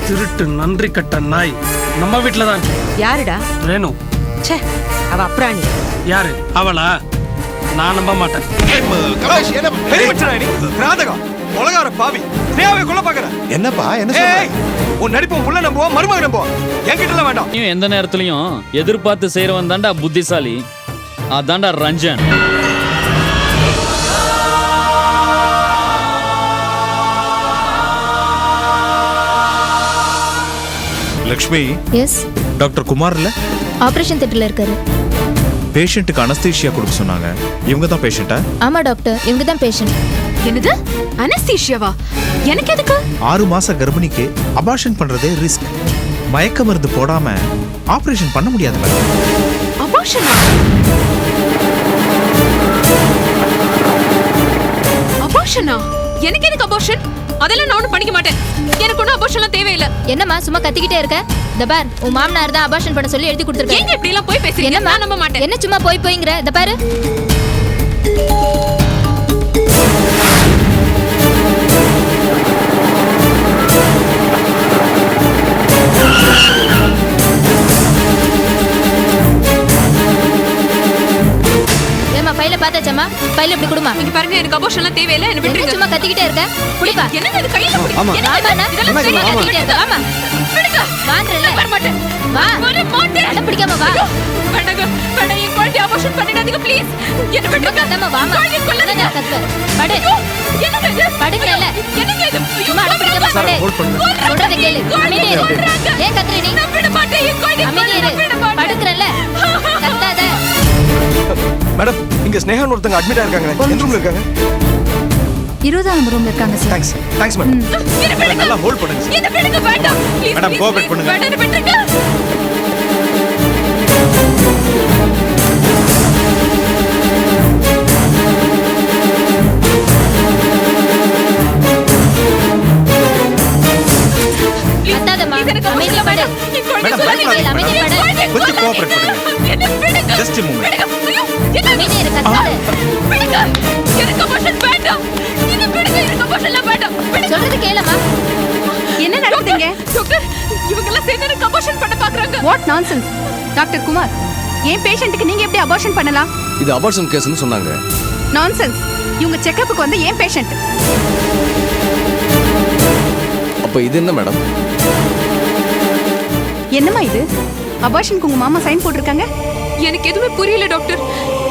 திருட்டு நன்றி கட்ட நாய் நம்ம வீட்டுல தான் இருக்கு. யாருடா? ரேணு. ச்சே, அவ அப்ராணி. யாரு அவளா? நான் நம்ப மாட்டேன். என்னப்பா என்ன உன் நடிப்போம் புள்ள நம்புவோம் மருமக நம்புவோம் என்கிட்ட வேண்டாம். நீ எந்த நேரத்துலயும் எதிர்பார்த்து செய்யறவன் தாண்டா புத்திசாலி. அதான்டா ரஞ்சன். லக்ஷ்மி. எஸ். டாக்டர் குமார்ல ஆபரேஷன் தியேட்டர்ல இருக்காரு. பேஷண்ட்டுக்கு அனஸ்தீசியா கொடுக்க சொன்னாங்க. இவங்க தான் பேஷண்டா? ஆமா டாக்டர், இவங்க தான் பேஷண்ட். என்னது? அனஸ்தீசியாவா? எனக்கு எதுக்கு? 6 மாச கர்ப்பிணிக்கு அபார்ஷன் பண்றதே ரிஸ்க். மயக்க மருந்து போடாம ஆபரேஷன் பண்ண முடியாது மேடம். அபார்ஷனா? அபார்ஷனா? எனக்கு எதுக்கு அபார்ஷன்? அதெல்லாம் நான் ஒன்றும் பண்ணிக்க மாட்டேன். எனக்கு ஒன்றும் அபார்ஷன்லாம் தேவையில்லை. என்னம்மா சும்மா கத்திக்கிட்டே இருக்க? இந்த பார், உன் மாமனார் தான் அபார்ஷன் பண்ண சொல்லி எழுதி கொடுத்துருக்கேன். ஏங்க இப்படி எல்லாம் போய் பேசுறீங்க? என்னம்மா நான் நம்ப மாட்டேன். என்ன சும்மா போய் போய்ங்கற? இந்த பாரு. ஏமா ஃபைல பாத்தாச்சம்மா? ஃபைல இப்படி குடுமா. இங்க பாருங்க, எனக்கு அபார்ஷன்லாம் தேவையில்லை. என்ன விட்டுருங்க. சும்மா கத்திக்கிட்டே இருக்க? குடிப்பா. என்னங்க இது கையில பிடி. ஆமா. என்ன இதெல்லாம் கையில கத்திக்கிட்டே இருக்க? ஆமா. விடுங்க. வாங்கறல. வர மாட்டேன். வா. வர மாட்டேன். அட பிடிக்காம வா. வேண்டாங்க. வேண்டாம், என் குழந்தை அபார்ஷன் பண்ணிடாதீங்க ப்ளீஸ். என்ன விட்டுருங்க. நம்ம வாமா. குழந்தை கொல்லாதீங்க. கத்து. படு. என்னங்க இது? படுங்கல. என்னங்க இது? சும்மா அட பிடிக்காம படு. சொல்றத கேளு. அமைதியா இரு. ஏன் கத்துற நீ? நான் விட மாட்டேன். என் குழந்தை அமைதியா இரு. படுக்கறல. கத்தாத. மேடம், இங்க ஸ்னேகான்னு ஒருத்தங்க அட்மிட் ஆயிருக்காங்க. எந்த ரூம்ல இருக்காங்க? 20ஆம் ரூம்ல இருக்காங்க சார். Thanks madam. என்ன விடுங்க. நல்லா ஹோல்ட் பண்ணுங்க சார். என்ன விடுங்க. வேண்டாம். ப்ளீஸ். மேடம், கோஆபரேட் பண்ணுங்க. வேண்டாம், என்ன விட்டுருங்க. கத்தாதம்மா. அமைதியா படு. மேடம், பயப்படாதீங்க மேடம். கொஞ்சம் கோஆபரேட் பண்ணுங்க. Just a moment. அமைதியா இரு. கத்தாத. சொல்றது கேளமா. என்ன நடக்குதுங்க? டாக்டர், இவங்க எல்லாம் சேர்ந்து எனக்கு அபார்ஷன் பண்ண பாக்குறாங்க. What nonsense? டாக்டர் குமார், ஏன் பேஷண்ட்டுக்கு நீங்க எப்படி அபார்ஷன் பண்ணலாம்? இது அபார்ஷன் கேஸ்னு சொன்னாங்க. நான்சென்ஸ். இவங்க செக்கப்புக்கு வந்து ஏன் பேஷண்ட்? அப்ப இது என்ன மேடம்? என்னம்மா இது? அபார்ஷனுக்கு உங்க மாமா சைன் போட்டிருக்காங்க. எனக்கு எதுவுமே புரியல டாக்டர்.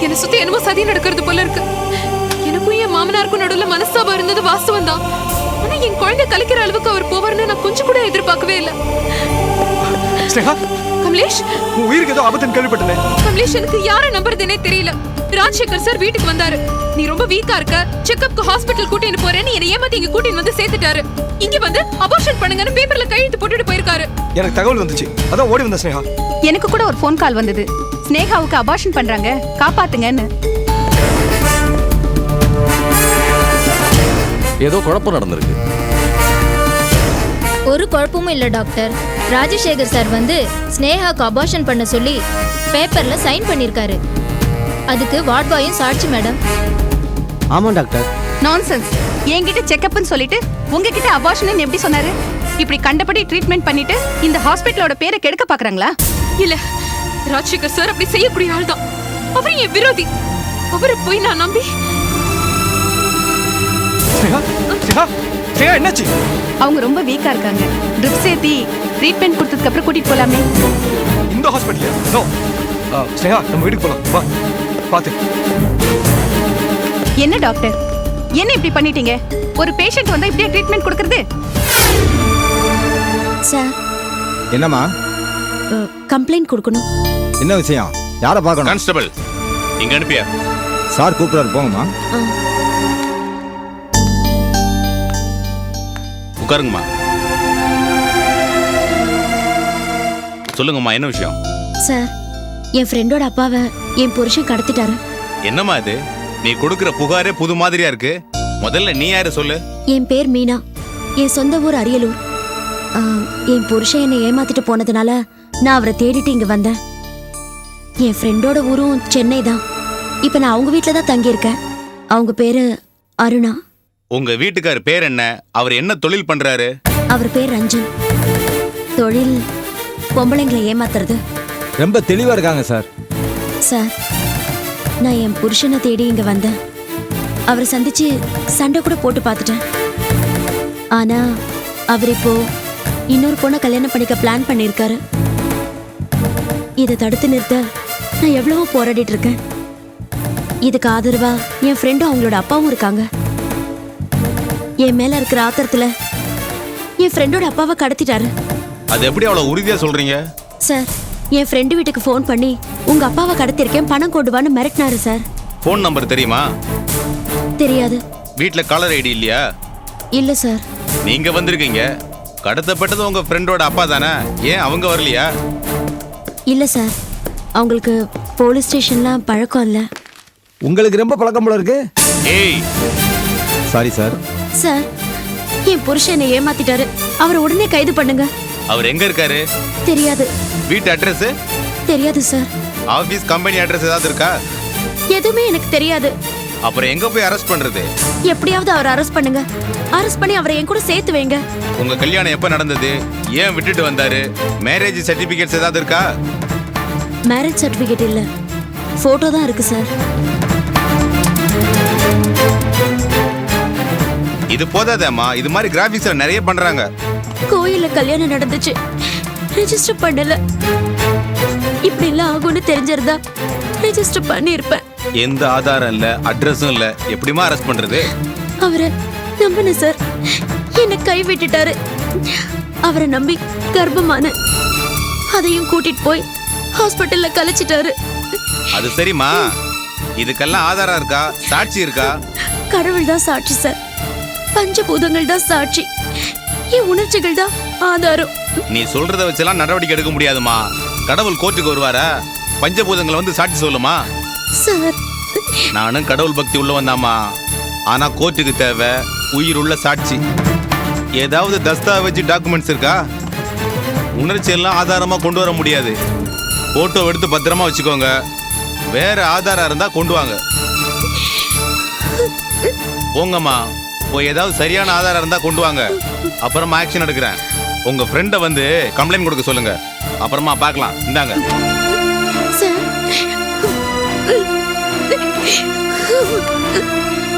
என்ன சுத்தி என்னமோ சதி நடக்கிறது போல இருக்கு. எனக்கும் என் மாமனாருக்கும் நடுவுல மனஸ்தாபம் இருந்தது வாஸ்தவம் தான். ஆனா என் குழந்தை கலைக்கிற அளவுக்கு அவர் போவார்னு நான் கொஞ்சம் கூட எதிர்பார்க்கவே இல்லை. ஸ்னேகா, கமலேஷ், உன் உயிருக்கு ஏதோ ஆபத்துன்னு கேள்விப்பட்டேன். கமலேஷ், எனக்கு யாரை நம்புறதுனே தெரியல. ராஜசேகர் சார் வீட்டுக்கு வந்தாரு. நீ ரொம்ப வீக்கா இருக்க, செக்கப்க்கு ஹாஸ்பிடல் கூட்டிட்டு போறேன்னு என்னை ஏமாத்தி இங்க கூட்டிட்டு வந்து சேர்த்துட்டாரு. இங்க வந்து அபார்ஷன் பண்ணுங்கன்னு பேப்பர்ல கையெழுத்து போட்டுட்டு போயிருக்காரு. எனக்கு தகவல் வந்துச்சு, அதான் ஓடி வந்த ஸ்னேகா. எனக்கு கூட ஒரு ஃபோன் கால் வந்தது. ஸ்னேகாவுக்கு அபார்ஷன் பண்றாங்க, காப்பாத்துங்கன்னு. ஏதோ குழப்பம் நடந்திருக்கு. ஒரு குழப்பமும் இல்ல டாக்டர். ராஜசேகர் சார் வந்து ஸ்னேகாக்கு அபார்ஷன் பண்ண சொல்லி பேப்பர்ல சைன் பண்ணிருக்காரு. அதுக்கு வார்ட் பாயும் சாட்சி மேடம். ஆமா டாக்டர். நான்சென்ஸ். என்கிட்ட செக்கப்னு சொல்லிட்டு உங்ககிட்ட அபார்ஷன் எப்படி சொன்னாரு? இப்படி கண்டபடி ட்ரீட்மெண்ட் பண்ணிட்டு இந்த ஹாஸ்பிட்டலோட பேரை கெடுக்க பாக்குறாங்களா? இல்ல, ராஜசேகர் சார் அப்படி செய்யக்கூடிய ஆள் தான். அவர் என் விரோதி. அவரை போய் நான் நம்பி. ஸ்னேகா, ஸ்னேகா, ஸ்னேகா என்னாச்சு? அவங்க ரொம்ப வீக்கா இருக்காங்க. ட்ரிப்ஸ் ஏத்தி ட்ரீட்மெண்ட் கொடுத்ததுக்கு அப்புறம் கூட்டிட்டு போலாமே. இந்த ஹாஸ்பிட்டலியா? நோ. ஸ்னேகா, நம்ம வீட்டுக்கு போலாம். வா, பாத்து. என்ன டாக்டர், என்ன இப்படி பண்ணிட்டீங்க? ஒரு பேஷண்ட் வந்தா இப்படியே ட்ரீட்மெண்ட் கொடுக்கறது? சார், என்னம்மா? கம்ப்ளைண்ட் கொடுக்கணும். என்ன விஷயம்? யாரை பார்க்கணும்? கான்ஸ்டபிள், இங்க அனுப்பியா? சார் கூப்பிடுறாரு, போங்கம்மா. உட்காருங்கம்மா. சொல்லுங்கம்மா, என்ன விஷயம்? சார், என் ஃப்ரெண்டோட அப்பாவை என் புருஷன் கடத்திட்டாரு. என்னம்மா இது? நீ கொடுக்கிற புகாரே புது மாதிரியா இருக்கு. முதல்ல நீ யாரு சொல்லு. என் பேர் மீனா. என் சொந்த ஊர் அரியலூர். என் புருஷன் என்னை ஏமாத்திட்டு போனதுனால நான் அவரை தேடிட்டு இங்க வந்தேன். என் ஃப்ரெண்டோட ஊரும் சென்னை தான். இப்ப நான் அவங்க வீட்டில தான் தங்கியிருக்கேன். அவங்க பேரு அருணா. உங்க வீட்டுக்கார் பேர் என்ன? அவர் என்ன தொழில் பண்றாரு? அவர் பேர் ரஞ்சன். தொழில் பொம்பளைங்களை ஏமாத்துறது. ரொம்ப தெளிவா இருக்காங்க சார். சார், நான் என் புருஷனை தேடி இங்க வந்தேன். அவரை சந்திச்சு சண்டை கூட போட்டு பார்த்துட்டேன். ஆனா அவர் இப்போ இன்னொரு பொண்ணை கல்யாணம் பண்ணிக்க பிளான் பண்ணியிருக்காரு. இதை தடுத்து நிறுத்த நான் எவ்வளவோ போராடிட்டு இருக்கேன். இதுக்கு ஆதரவா என் ஃப்ரெண்டும் அவங்களோட அப்பாவும் இருக்காங்க. என் மேல இருக்கிற ஆத்திரத்துல என் ஃப்ரெண்டோட அப்பாவை கடத்திட்டாரு. அது எப்படி அவ்வளவு உறுதியா சொல்றீங்க? சார், என் ஃப்ரெண்டு வீட்டுக்கு ஃபோன் பண்ணி உங்க அப்பாவை கடத்திருக்கேன், பணம் கொண்டு வான்னு மிரட்டினாரு சார். ஃபோன் நம்பர் தெரியுமா? தெரியாது. வீட்ல காலர் ஐடி இல்லையா? இல்ல சார். நீங்க வந்திருக்கீங்க, கடத்தப்பட்டது உங்க ஃப்ரெண்டோட அப்பா தானே, ஏன் அவங்க வரலையா? இல்ல சார், அவங்களுக்கு போலீஸ் ஸ்டேஷன்லாம் பழக்கம் இல்ல. உங்களுக்கு ரொம்ப பழக்கம் போல இருக்கு. ஏய், சாரி சார். சார், என் புருஷன் என்னை ஏமாத்திட்டாரு. அவரை உடனே கைது பண்ணுங்க. அவர் எங்க இருக்காரு? தெரியாது. வீட்டு அட்ரஸ் தெரியாது சார். ஆபீஸ் கம்பெனி அட்ரஸ் ஏதாவது இருக்கா? எதுவுமே எனக்கு தெரியாது. அப்புறம் எங்க போய் அரெஸ்ட் பண்றது? எப்படியாவது அவரை அரெஸ்ட் பண்ணுங்க. அரெஸ்ட் பண்ணி அவரை என் கூட சேர்த்து வைங்க. உங்க கல்யாணம் எப்ப நடந்தது? ஏன் விட்டுட்டு வந்தாரு? மேரேஜ் சர்டிபிகேட்ஸ் ஏதாவது இருக்கா? மேரேஜ் சர்டிபிகேட் இல்ல, போட்டோ தான் இருக்கு சார். இது போதாதேம்மா, இது மாதிரி கிராபிக்ஸ்ல நிறைய பண்றாங்க. கோயில்ல கல்யாணம் நடந்துச்சு, ரெஜிஸ்டர் பண்ணல. இப்படி எல்லாம் ஆகும்னு தெரிஞ்சிருந்தா ரெஜிஸ்டர் பண்ணிருப்பேன். எந்த ஆதாரம் இல்ல, அட்ரஸும் இல்ல, எப்படிமா அரெஸ்ட் பண்றது? அவரை நம்பின சார், என்னை கை விட்டுட்டாரு. அவரை நம்பி கர்ப்பமான அதையும் கூட்டிட்டு போய் ஹாஸ்பிட்டல்ல கலைச்சிட்டாரு. அது சரிம்மா, இதுக்கெல்லாம் ஆதாரம் இருக்கா? சாட்சி இருக்கா? கடவுள் தான் சாட்சி சார், பஞ்சபூதங்கள் தான் சாட்சி, என் உணர்ச்சிகள் தான் ஆதாரம். நீ சொல்றத வச்செல்லாம் நடவடிக்கை எடுக்க முடியாதுமா. கடவுள் கோர்ட்டுக்கு வருவாரா? பஞ்சபூதங்களை வந்து சாட்சி சொல்லுமா? சார், நானும் கடவுள் பக்தி உள்ள வந்தாமா. ஆனா கோர்ட்டுக்கு தேவை உயிர் உள்ள சாட்சி. ஏதாவது தஸ்தாவேஜ் டாக்குமெண்ட்ஸ் இருக்கா? உணர்ச்சி எல்லாம் ஆதாரமா கொண்டு வர முடியாது. போட்டோ எடுத்து பத்திரமா வச்சுக்கோங்க. வேற ஆதாரம் இருந்தா கொண்டு வாங்க. போங்கம்மா, போய் ஏதாவது சரியான ஆதாரம் இருந்தா கொண்டு வாங்க. அப்புறமா ஆக்ஷன் எடுக்கிறேன். உங்க ஃப்ரெண்டை வந்து கம்ப்ளைண்ட் கொடுக்க சொல்லுங்க. அப்புறமா பார்க்கலாம். இந்தாங்க. சார்,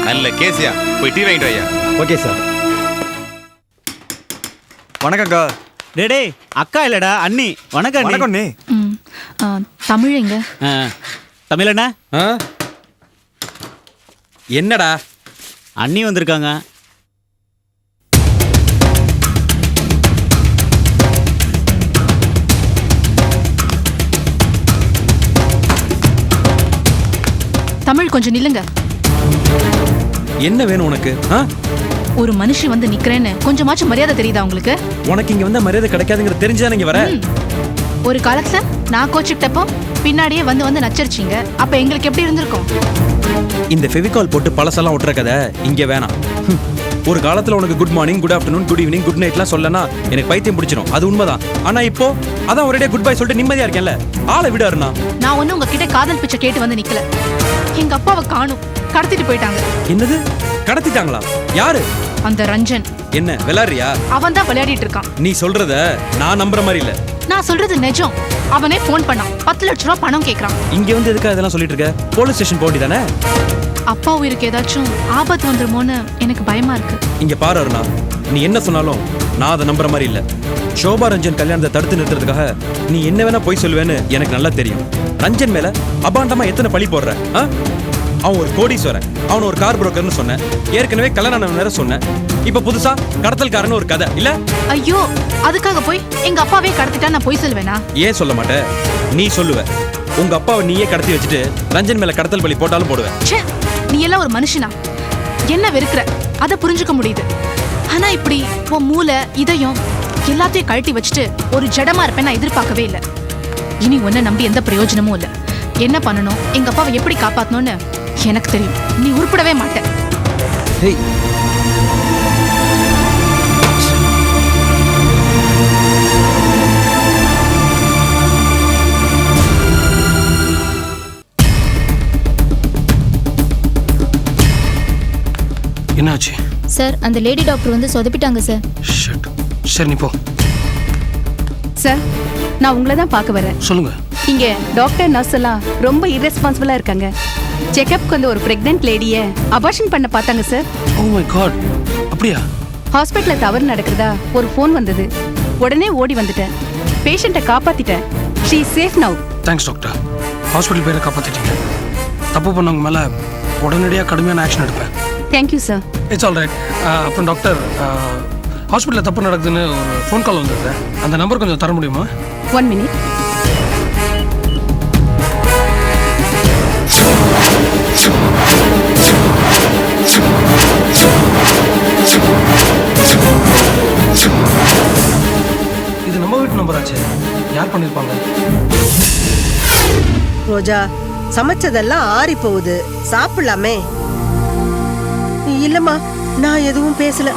நல்ல கேசியா, போய் டீ வாங்கிட்டு வையா. Okay sir. வணக்கம்க்கா. டேடே, அக்கா இல்லடா, அண்ணி. வணக்கம் அண்ணி. வணக்கம் அண்ணே. தமிழ் எங்க? தமிழண்ணா, என்னடா? அண்ணி வந்திருக்காங்க. தமிழ், கொஞ்சம் நில்லுங்க. என்ன வேணும் உனக்கு? ஒரு மனுஷி வந்து நிக்கிறேன்னு கொஞ்சமாச்சும் மரியாதை தெரியுதா உங்களுக்கு? உனக்கு இங்க வந்தா மரியாதை கிடைக்காதுங்கிற தெரிஞ்சுதான் இங்க வர. ஒரு காலத்துல நான் கோச்சுக்கிட்டப்போ பின்னாடியே வந்து வந்து நச்சரிச்சிங்க. அப்ப எங்களுக்கு எப்படி இருந்திருக்கும்? இந்த ஃபெவிகால் போட்டு பழசெல்லாம் ஒட்டுற கதை இங்க வேணாம். ஒரு காலத்துல உனக்கு good morning, good afternoon, good evening, good நைட்லாம் சொல்லனா எனக்கு பைத்தியம் பிடிச்சிரும். அது உண்மைதான். ஆனா இப்போ அதான் ஒரேடியா குட் பை சொல்லிட்டு நிம்மதியா இருக்கேன்ல. ஆளை விடாருண்ணா. நான் ஒண்ணு உங்ககிட்ட காதல் பிச்சை கேட்டு வந்து நிக்கல. எங்க அப்பாவை காணும், கடத்திட்டு போயிட்டாங்க. என்னது? கடத்திட்டாங்களா? யாரு? அந்த ரஞ்சன். என்ன விளையாடுறியா? அவன் தான் விளையாடிட்டு இருக்கான். நீ சொல்றத நான் நம்புற மாதிரி இல்ல. நான் சொல்றது நிஜம். அவனே ஃபோன் பண்ணான், 10 லட்சம் ரூபாய் பணம் கேக்குறான். இங்க வந்து எதுக்கா இதெல்லாம் சொல்லிட்டு இருக்க? போலீஸ் ஸ்டேஷன் போண்டி தானே? அப்பா உயிருக்கு ஏதாச்சும் ஆபத்து வந்துருமோன்னு எனக்கு பயமா இருக்கு. இங்க பாரு அருணா, நீ என்ன சொன்னாலும் நான் அதை நம்புற மாதிரி இல்ல. சோபா ரஞ்சன் கல்யாணத்தை தடுத்து நிறுத்துறதுக்காக நீ என்ன வேணா போய் சொல்லுவேன்னு எனக்கு நல்லா தெரியும். ரஞ்சன் மேல அபாண்டமா எத்தனை பழி போடுற? அவன் ஒரு கோடீஸ்வரன், அவன் ஒரு கார் புரோக்கர்னு சொன்னேன். ஏற்கனவே கல்யாணம் வேற சொன்னேன். இப்ப புதுசா கடத்தல்காரன்னு ஒரு கதை இல்ல? ஐயோ, அதுக்காக போய் எங்க அப்பாவே கடத்திட்டா நான் போய் சொல்லுவேனா? ஏன் சொல்ல மாட்டேன்? நீ சொல்லுவ. உங்க அப்பாவை நீயே கடத்தி வச்சுட்டு ரஞ்சன் மேல கடத்தல் பழி போட்டாலும் போடுவேன். நீ எல்லாம் ஒரு மனுஷனா? என்ன வெறுக்கிற அதை புரிஞ்சுக்க முடியுது. ஆனா இப்படி உன் மூளை இதயம் எல்லாத்தையும் கழட்டி வச்சுட்டு ஒரு ஜடமா இருப்பேன் நான் எதிர்பார்க்கவே இல்லை. இனி உன்னை நம்பி எந்த பிரயோஜனமும் இல்லை. என்ன பண்ணணும், எங்க அப்பாவை எப்படி காப்பாத்தணும்னு எனக்கு தெரியும். நீ உருப்படவே மாட்ட. என்னாச்சு சார்? அந்த லேடி டாக்டர் வந்து சொதப்பிட்டாங்க சார். சரி, நீ போ. சார், நான் உங்களை தான் பார்க்க வரேன். சொல்லுங்க. இங்க டாக்டர் நர்ஸ் எல்லாம் ரொம்ப irresponsible-ஆ இருக்காங்க. செக்கப்க்கு வந்து ஒரு பிரெக்னென்ட் லேடியை அபார்ஷன் பண்ண பார்த்தாங்க சார். ஓ மை காட், அப்படியா? ஹாஸ்பிட்டல்ல தவறு நடக்கிறதா ஒரு ஃபோன் வந்தது. உடனே ஓடி வந்துட்டேன். பேஷண்ட்டை காப்பாத்திட்டேன். She is safe now. Thanks doctor. Hospital பேரை காப்பாற்றிட்டீங்க. தப்பு பண்ணவங்க மேலே உடனடியாக கடுமையான ஆக்ஷன் எடுப்பேன். Thank you sir. It's all right. அப்புறம் டாக்டர், ஹாஸ்பிட்டலில் தப்பு நடக்குதுன்னு ஒரு ஃபோன் கால் வந்தது. அந்த நம்பர் கொஞ்சம் தர முடியுமா? 1 minute. இது நம்ம வீட்டு நம்பர் ஆச்சு. யார் பண்ணியிருப்பாங்க? ரோஜா, சமைச்சதெல்லாம் ஆறி போகுது, சாப்பிடலாமே. இல்லம்மா, நான் எதுவும் பேசல.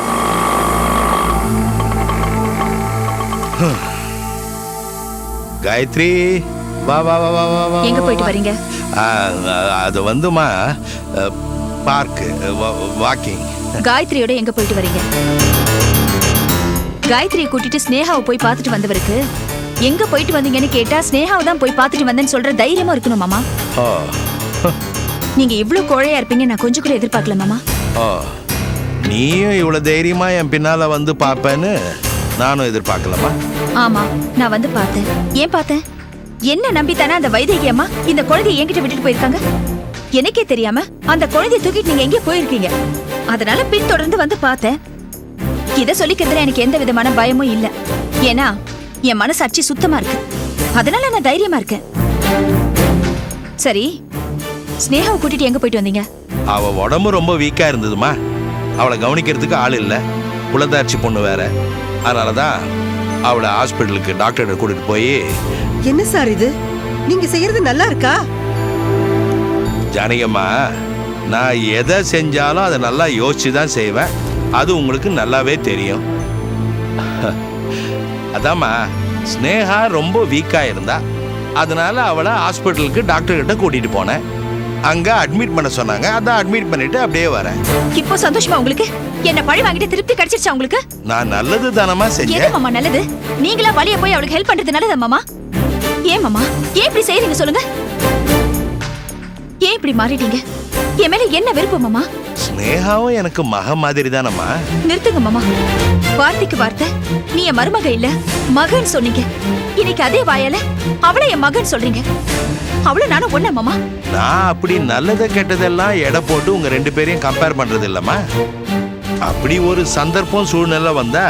காயத்ரி, வா வா வா வா வா வா. எங்க போயிட்டு வரீங்க? அது வந்துமா பார்க்கு வாக்கிங். காயத்ரியோட எங்க போயிட்டு வரீங்க? காயத்ரியை கூட்டிட்டு ஸ்னேகாவை போய் பார்த்துட்டு வந்தவருக்கு எங்க போயிட்டு வந்தீங்கன்னு கேட்டா ஸ்னேகாவை தான் போய் பார்த்துட்டு வந்தேன்னு சொல்ற தைரியமா இருக்கணும் மாமா. நீங்க இவ்வளவு கோழையா இருப்பீங்க நான் கொஞ்சம் கூட எதிர்பார்க்கல மாமா. நீயும் இவ்வளவு தைரியமா என் பின்னால வந்து பாப்பேன்னு நானும் எதிர்பார்க்கலமா. ஆமா, நான் வந்து பார்த்தேன். ஏன் பார்த்தேன்? என்ன நம்பித்தானே அந்த வைதேகி அம்மா இந்த குழந்தைய என்கிட்ட விட்டுட்டு போயிருக்காங்க. எனக்கே தெரியாம அந்த குழந்தைய தூக்கிட்டு நீங்க எங்கே போயிருக்கீங்க. அதனால பின்தொடர்ந்து வந்து பார்த்தேன். இத சொல்லிக்கிறதுல எனக்கு எந்த விதமான பயமும் இல்ல. ஏன்னா என் மனசாட்சி சுத்தமா இருக்கு. அதனால நான் தைரியமா இருக்கேன். சரி, ஸ்னேகாவை கூட்டிட்டு எங்க போயிட்டு வந்தீங்க? அவ உடம்பு ரொம்ப வீக்கா இருந்ததுமா. அவளை கவனிக்கிறதுக்கு ஆள் இல்லை. குலதாட்சி பொண்ணு வேற. அதனாலதான் அவளை ஹாஸ்பிட்டலுக்கு டாக்டர் கூட்டிட்டு போய். என்ன சார் இது? நீங்க செய்யறது நல்லா இருக்கா? ஜானகியம்மா, நான் எதை செஞ்சாலும் அதை நல்லா யோசிச்சு தான் செய்வேன். அது உங்களுக்கு நல்லாவே தெரியும். அதாம்மா, ஸ்னேகா ரொம்ப வீக்கா இருந்தா. அதனால அவளை ஹாஸ்பிட்டலுக்கு டாக்டர் கிட்ட கூட்டிட்டு போனேன். அங்க அட்மிட் பண்ண சொன்னாங்க. அதான் அட்மிட் பண்ணிட்டு அப்படியே வரேன். இப்போ சந்தோஷமா உங்களுக்கு? என்ன பழி வாங்கிட்டு திருப்தி கிடைச்சிருச்சா உங்களுக்கு? நான் நல்லது தானமா எது செஞ்சேன். மாமா நல்லது? நீங்களா வழிய போய் அவளுக்கு ஹெல்ப் பண்றது நல்லதா மாமா? ஏன் மாமா ஏன் இப்படி செய்றீங்க சொல்லுங்க? ஏன் இப்படி மாறிட்டீங்க? என் மேல என்ன விருப்பம் மாமா? ஸ்னேகாவும் எனக்கு மக மாதிரி தானம்மா. நிறுத்துங்க மாமா. வார்த்தைக்கு வார்த்தை நீ என் மருமக இல்ல மகன் சொன்னீங்க. இன்னைக்கு அதே வாயால அவளை என் மகன் சொல்றீங்க. அவளை நானும் ஒண்ணா மாமா? நான் அப்படி நல்லதை கெட்டதெல்லாம் எடை போட்டு உங்க ரெண்டு பேரையும் கம்பேர் பண்றது இல்லம்மா. அப்படி ஒரு சந்தர்ப்பம் சூழ்நிலை வந்தா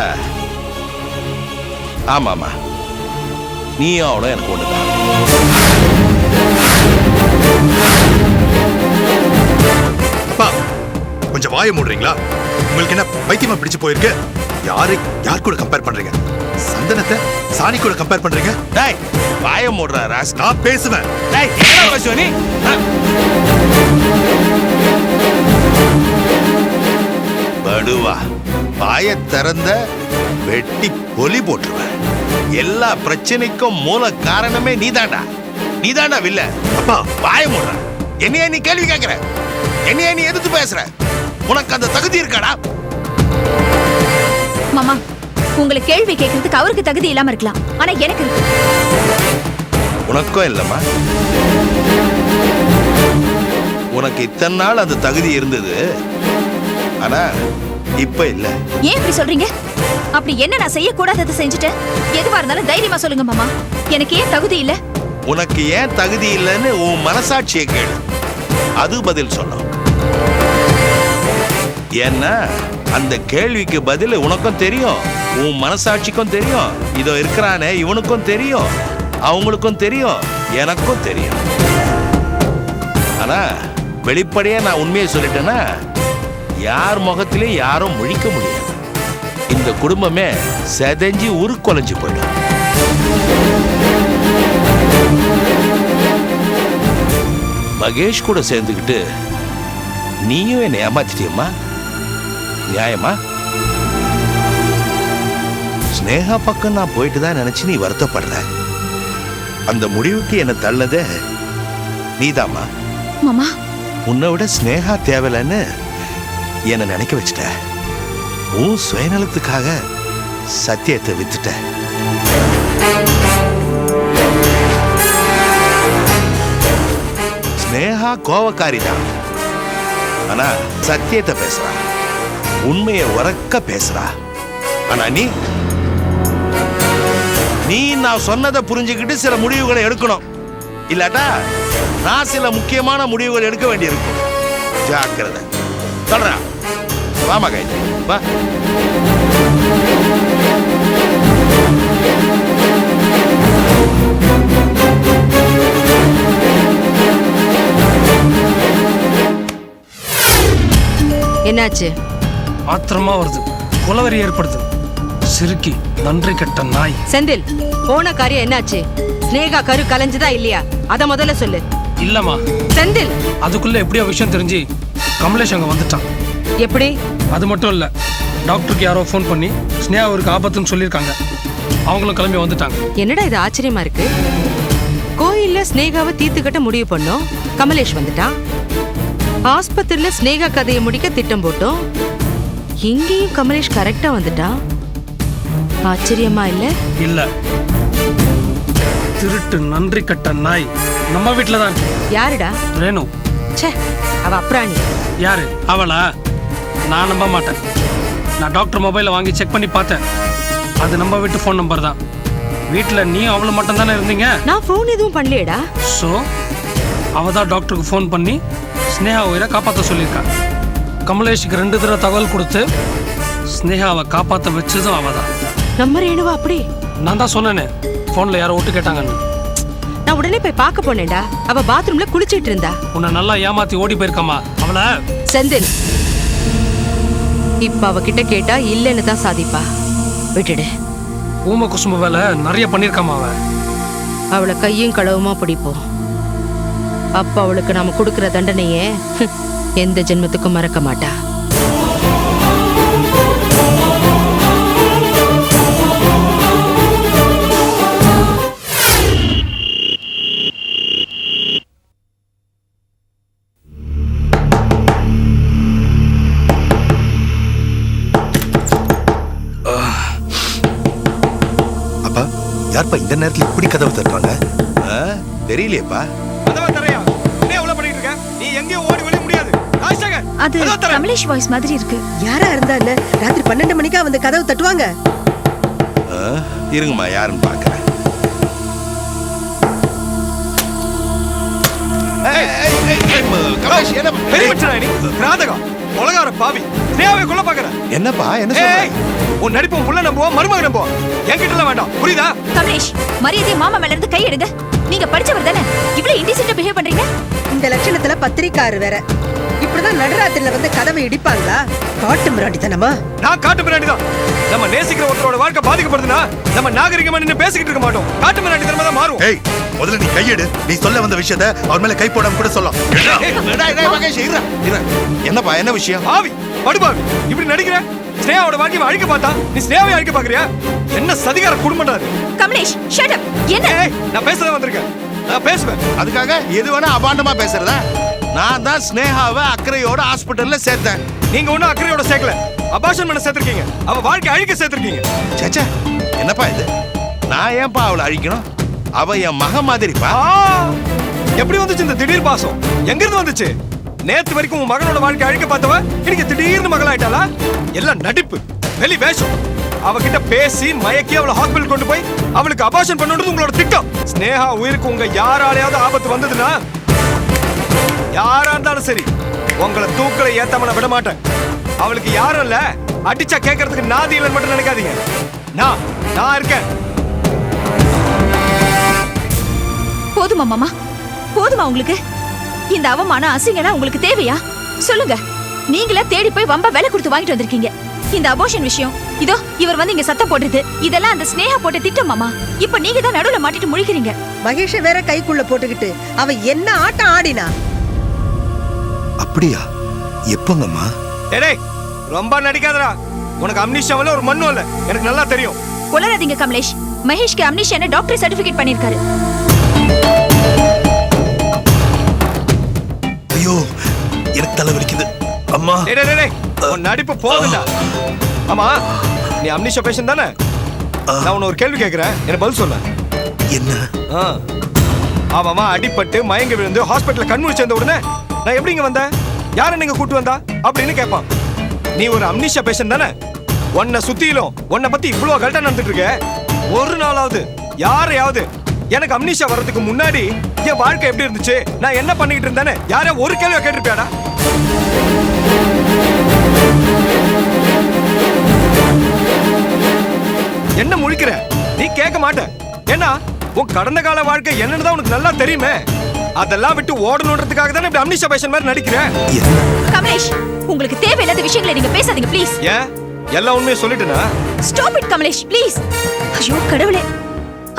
ஆமாமா, நீயும் அவளும் எனக்கு ஒண்ணுதான். அப்பா, கொஞ்சம் வாய மூடுறீங்களா? உங்களுக்கு என்ன பைத்தியமா பிடிச்சு போயிருக்கு? யார் கூட கம்பேர் பண்றீங்க? சந்தனத்தை சாணி கூட கம்பேர் பண்றீங்க? டேய், வாய மூடுறா ராஸ். நான் பேசுவேன். டேய், என்ன பேசுவ நீ? படுவா, வாய திறந்த வெட்டி பொலி போட்டுருவேன். எல்லா பிரச்சனைக்கும் மூல காரணமே நீதாண்டா. நீதாண்டா வில்ல. அப்பா, வாய மூடுற. என்னைய நீ கேள்வி கேட்கிற? என்னைய நீ எதிர்த்து பேசுற? உனக்கு அந்த தகுதி இருக்காடா? மாமா, உங்களுக்கு கேள்வி கேட்கறதுக்கு அவருக்கு தகுதி இல்லாம இருக்கலாம். ஆனா எனக்கு இருக்கு. உனக்கும் இல்லம்மா. உனக்கு இத்தனை நாள் அந்த தகுதி இருந்தது. ஆனா இப்ப இல்ல. ஏன் இப்படி சொல்றீங்க? அப்படி என்ன நான் செய்ய கூடாததை செஞ்சுட்டேன்? எதுவா இருந்தாலும் தைரியமா சொல்லுங்க மாமா. எனக்கு ஏன் தகுதி இல்ல? உனக்கு ஏன் தகுதி இல்லைன்னு உன் மனசாட்சியை கேளு. அது பதில் சொல்லும். ஏன்னா அந்த கேள்விக்கு பதில் உனக்கும் தெரியும், உன் மனசாட்சிக்கும் தெரியும். இதோ இருக்கிறானே இவனுக்கும் தெரியும், அவங்களுக்கும் தெரியும், எனக்கும் தெரியும். ஆனா வெளிப்படையா நான் உண்மையை சொல்லிட்டேன்னா யார் முகத்திலையும் யாரும் முழிக்க முடியாது. இந்த குடும்பமே செதஞ்சி உருக்குலைஞ்சு போயிடும். மகேஷ் கூட சேர்ந்துக்கிட்டு நீயும் என்னை ஏமாத்திட்டியம்மா. நியாயமா? ஸ்னேகா பக்கம் நான் போயிட்டு தான் நினைச்சு நீ வருத்தப்படுற. அந்த முடிவுக்கு என்ன தள்ளதே நீதாம்மா. மாமா, உன்னை விட ஸ்னேகா தேவையில்லைன்னு என்னை நினைக்க வச்சுட்ட. உன் சுயநலத்துக்காக சத்தியத்தை வித்துட்ட. கோவக்காரி தான். ஆனா சத்தியத்தை பேசுறா, உண்மையை உறக்க பேசுறா. ஆனா நீ நான் சொன்னதை புரிஞ்சுக்கிட்டு சில முடிவுகளை எடுக்கணும். இல்லாட்டா நான் சில முக்கியமான முடிவுகள் எடுக்க வேண்டியிருக்கும். ஜாக்கிரதை. சொல்றா, வாமா காயத்ரி, வா. என்னாச்சு? ஆத்திரமா வருது, குலவரி ஏற்படுது. சிறுக்கி, நன்றி கெட்ட நாய். செந்தில், போன காரியம் என்னாச்சு? ஸ்னேகா கரு கலைஞ்சுதா இல்லையா? அத முதல்ல சொல்லு. இல்லம்மா. செந்தில், அதுக்குள்ள எப்படியோ விஷயம் தெரிஞ்சு கமலேஷ் அங்க வந்துட்டான். எப்படி? அது மட்டும் இல்ல, டாக்டருக்கு யாரோ ஃபோன் பண்ணி ஸ்னேகாவுக்கு ஆபத்துன்னு சொல்லியிருக்காங்க. அவங்களும் கிளம்பி வந்துட்டாங்க. என்னடா இது ஆச்சரியமா இருக்கு. கோயில்ல ஸ்னேகாவை தீர்த்துக்கட்ட முடிவு பண்ணோம், கமலேஷ் வந்துட்டான். ஆஸ்பத்திரியில ஸ்னேகா கதையை முடிக்க திட்டம் போட்டோம், இங்கேயும் கமலேஷ் கரெக்டா வந்துட்டான். ஆச்சரியமா இல்ல? இல்ல, திருட்டு நன்றி கட்ட நாய் நம்ம வீட்டுல தான் இருக்கு. யாருடா? ரேணு. ச்சே, அவ அப்ராணி. யாரு அவளா? நான் நம்ப மாட்டேன். நான் டாக்டர் மொபைலை வாங்கி செக் பண்ணி பார்த்தேன், அது நம்ம வீட்டு ஃபோன் நம்பர் தான். வீட்டில் நீ அவளும் மட்டும் தானே இருந்தீங்க. நான் ஃபோன் எதுவும் பண்ணலையேடா. ஸோ அவ தான் டாக்டருக்கு ஃபோன் பண்ணி ஸ்னேகா உயிரை காப்பாற்ற சொல்லியிருக்கா. கமலேஷுக்கு 2 தடவை தகவல் கொடுத்து ஸ்னேகாவை காப்பாற்ற வச்சதும் அவ தான். நம்ம ரேணுவா அப்படி? நான் தான் சொன்னேனே, ஃபோனில் யாரோ ஒட்டு கேட்டாங்கன்னு. நான் உடனே போய் பார்க்க போனேன்டா. அவ பாத்ரூம்ல குளிச்சிட்டு இருந்தா. உன்னை நல்லா ஏமாத்தி ஓடி போயிருக்கம்மா அவளை. செந்தில், இப்ப அவகிட்ட கேட்டா இல்லைன்னு தான் சாதிப்பா. விட்டுடு. ஊம குசும்பு வேலை நிறைய பண்ணியிருக்காமா அவ. அவளை கையும் களவுமா பிடிப்போம். அப்ப அவளுக்கு நாம கொடுக்கிற தண்டனையே எந்த ஜென்மத்துக்கும் மறக்க மாட்டா. அப்பா, யார்ப்பா இந்த நேரத்துல இப்படி கதவு தட்டுறாங்க? தெரியலையேப்பா. அது கமலேஷ் வாய்ஸ் மாதிரி இருக்கு. யாரா இருந்தா என்ன? ராத்திரி 12 மணிக்கா வந்து கதவு தட்டுவாங்க. இருங்கம்மா, யாருன்னு பாக்குறேன். என்னப்பா, என்ன உன் நடிப்பு புள்ள நம்புவோம், மருமக நம்புவோம், என்கிட்ட வேண்டாம், புரியுதா? கமலேஷ், மரியாதை மாமா மேல இருந்து கை எடுங்க. நீங்க படிச்சவர் தானே, இவ்வளவு இன்டிசென்ட்டா பிஹேவ் பண்றீங்க? இந்த லட்சணத்துல பத்திரிக்காரு வேற. இப்படிதான் நடுராத்திரில வந்து கதவை இடிப்பாங்களா? காட்டு மிராண்டித்தனமா? நான் காட்டு மிராண்டிதான். நம்ம நேசிக்கிற ஒருத்தரோட வாழ்க்கை பாதிக்கப்படுதுன்னா நம்ம நாகரிகமா நின்னு பேசிக்கிட்டு இருக்க மாட்டோம். காட்டு மிராண்டித்தனமா தான் மாறும். ஏய், முதல்ல நீ கையெடு. நீ சொல்ல வந்த விஷயத்தை அவர் மேல கை போடாம கூட சொல்லலாம். என்னப்பா, என்ன விஷயம்? ஆவி படுபாவி இப்படி நடிக்கிற. ஸ்னேகாவோட வாழ்க்கையை அழிக்க பார்த்தா நீ ஸ்னேகாவை அழிக்க பாக்குறியா? என்ன சதிகார குடும்பம்டா அது. Kamlesh, shut up. என்ன? நான் பேசவே வந்திருக்கேன், நான் பேசுவேன். அதுக்காக எது வேணா அபாண்டமா பேசுறதா? நான் தான் ஸ்னேகாவை அக்கறையோட ஹாஸ்பிட்டல்ல சேர்த்தேன். நீங்க ஒண்ணும் அக்கறையோட சேர்க்கல, அபார்ஷன் பண்ண சேர்த்திருக்கீங்க. அவ வாழ்க்கை அழிக்க சேர்த்திருக்கீங்க. சேச்சா, என்னப்பா இது? நான் ஏன்பா அவளை அழிக்கணும்? அவ என் மக மாதிரிப்பா. எப்படி வந்துச்சு இந்த திடீர் பாசம்? எங்க இருந்து வந்துச்சு? நேத்து வரைக்கும் உன் மகனோட வாழ்க்கை அழிக்க பார்த்தவ இன்னைக்கு திடீர்னு மகளாயிட்டாளா? எல்லாம் நடிப்பு, வெளி வேஷம். அவகிட்ட பேசி மயக்கி அவளை ஹாஸ்பிட்டல் கொண்டு போய் அவளுக்கு அபார்ஷன் பண்ணணும்னு உங்களோட திட்டம். ஸ்னேகா உயிருக்கு உங்க யாராலையாவது ஆபத்து வந்ததுன்னா, யாரா இருந்தாலும் சரி, உங்களை தூக்கலை ஏத்தாம நான் விட மாட்டேன். அவளுக்கு யாரும் இல்ல, அடிச்சா கேட்கறதுக்கு நாதி இல்லைன்னு மட்டும் நினைக்காதீங்க. நான் இருக்கேன். போதுமா மாமா? போதுமா உங்களுக்கு? இந்த அவமான அசிங்கம்லாம் உங்களுக்கு தேவையா? சொல்லுங்க. நீங்களே தேடி போய் வம்ப வேலை கொடுத்து வாங்கிட்டு வந்திருக்கீங்க. இந்த அபோர்ஷன் விஷயம், இதோ இவர் வந்து இங்க சத்தம் போடுறது, இதெல்லாம் அந்த ஸ்னேகா போட்ட திட்டம் மாமா. இப்ப நீங்க தான் நடுவுல மாட்டிட்டு முழிக்கிறீங்க. மகேஷ வேற கைக்குள்ள போட்டுக்கிட்டு அவ என்ன ஆட்டம் ஆடினா? அப்படியா? எப்பங்கம்மா? டேய், ரொம்ப நடிக்காதடா. உனக்கு அம்னிஷாவல ஒரு மண்ணும் இல்ல, எனக்கு நல்லா தெரியும். கொலராதீங்க கமலேஷ். மகேஷ்க்கு அம்னிஷான டாக்டர் சர்டிபிகேட் பண்ணிருக்காரு. ஐயோ, எனக்கு தலை வலிக்குது அம்மா. டேய், உன் நடிப்பு போகுதுடா. ஆமா, நீ அம்னிஷா பேஷண்ட் தானே? நான் உன்ன ஒரு கேள்வி கேக்குறேன், எனக்கு பதில் சொல்ல. என்ன? அவன் அடிபட்டு மயங்கி விழுந்து ஹாஸ்பிட்டல்ல கண்மூடி சேர்ந்த உடனே நான் எப்படி இங்க வந்தேன், யாரை நீங்க கூட்டு வந்தா அப்படின்னு கேட்பான். நீ ஒரு அம்னிஷா பேஷண்ட் தானே? உன்னை சுத்தியிலும் உன்னை பத்தி இவ்வளவு கரெக்டா நடந்துட்டு இருக்க. ஒரு நாளாவது யாரையாவது எனக்கு அம்னிஷா வர்றதுக்கு முன்னாடி என் வாழ்க்கை எப்படி இருந்துச்சு, நான் என்ன பண்ணிக்கிட்டு இருந்தேன்னு யாரையா ஒரு கேள்வி கேட்டிருப்பியாடா? என்ன முழிக்கிற? நீ கேட்க மாட்ட. ஏன்னா உன் கடந்த கால வாழ்க்கை என்னன்னு தான் உனக்கு நல்லா தெரியுமே. அதெல்லாம் விட்டு ஓடணுன்றதுக்காக தானே இப்படி அம்னிஷா பேஷண்ட் மாதிரி நடிக்கிற. கமலேஷ், உங்களுக்கு தேவையில்லாத விஷயங்களை நீங்க பேசாதீங்க ப்ளீஸ். ஏன் எல்லா உண்மையும் சொல்லிட்டேனா? Stop it Kamlesh please. ஐயோ கடவுளே,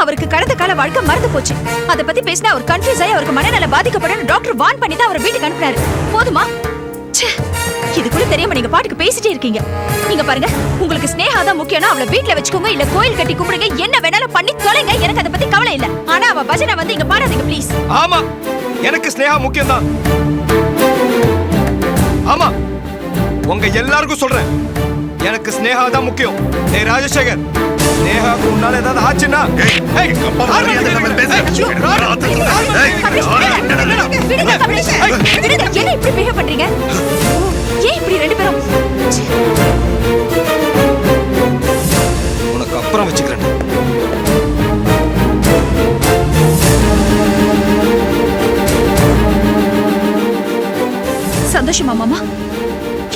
அவருக்கு கடந்த கால வாழ்க்கை மறந்து போச்சு. அத பத்தி பேசினா அவர் கன்ஃபியூஸ் ஆகி அவருக்கு மனநல பாதிக்கப்படும் டாக்டர் வார்ன் பண்ணி தான் அவரை வீட்டுக்கு அனுப்புறாரு. போதுமா? இது கூட தெரியாம நீங்க பாட்டுக்கு பேசிட்டே இருக்கீங்க. நீங்க பாருங்க, உங்களுக்கு ஸ்னேகா தான் முக்கியம்னா அவளை வீட்ல வச்சுக்கோங்க, இல்ல கோயில் கட்டி கும்பிடுங்க, என்ன வேணாலும் பண்ணி தொலைங்க. எனக்கு அத பத்தி கவலை இல்ல. ஆனா அவ பஜனை வந்து இங்க பாடாதீங்க ப்ளீஸ். ஆமா, எனக்கு ஸ்னேகா முக்கியம் தான். ஆமா, உங்க எல்லாருக்கும் சொல்றேன், எனக்கு ஸ்னேகா தான் முக்கியம். டேய் ராஜசேகர், ஸ்னேகாக்கு உன்னால ஏதாவது ஆச்சுன்னா என்ன இப்படி பிஹேவ் பண்றீங்க? ஏன் இப்படி ரெண்டு பேரும்? உனக்கு அப்புறம் வச்சுக்கிறேன். சந்தோஷமா மாமா?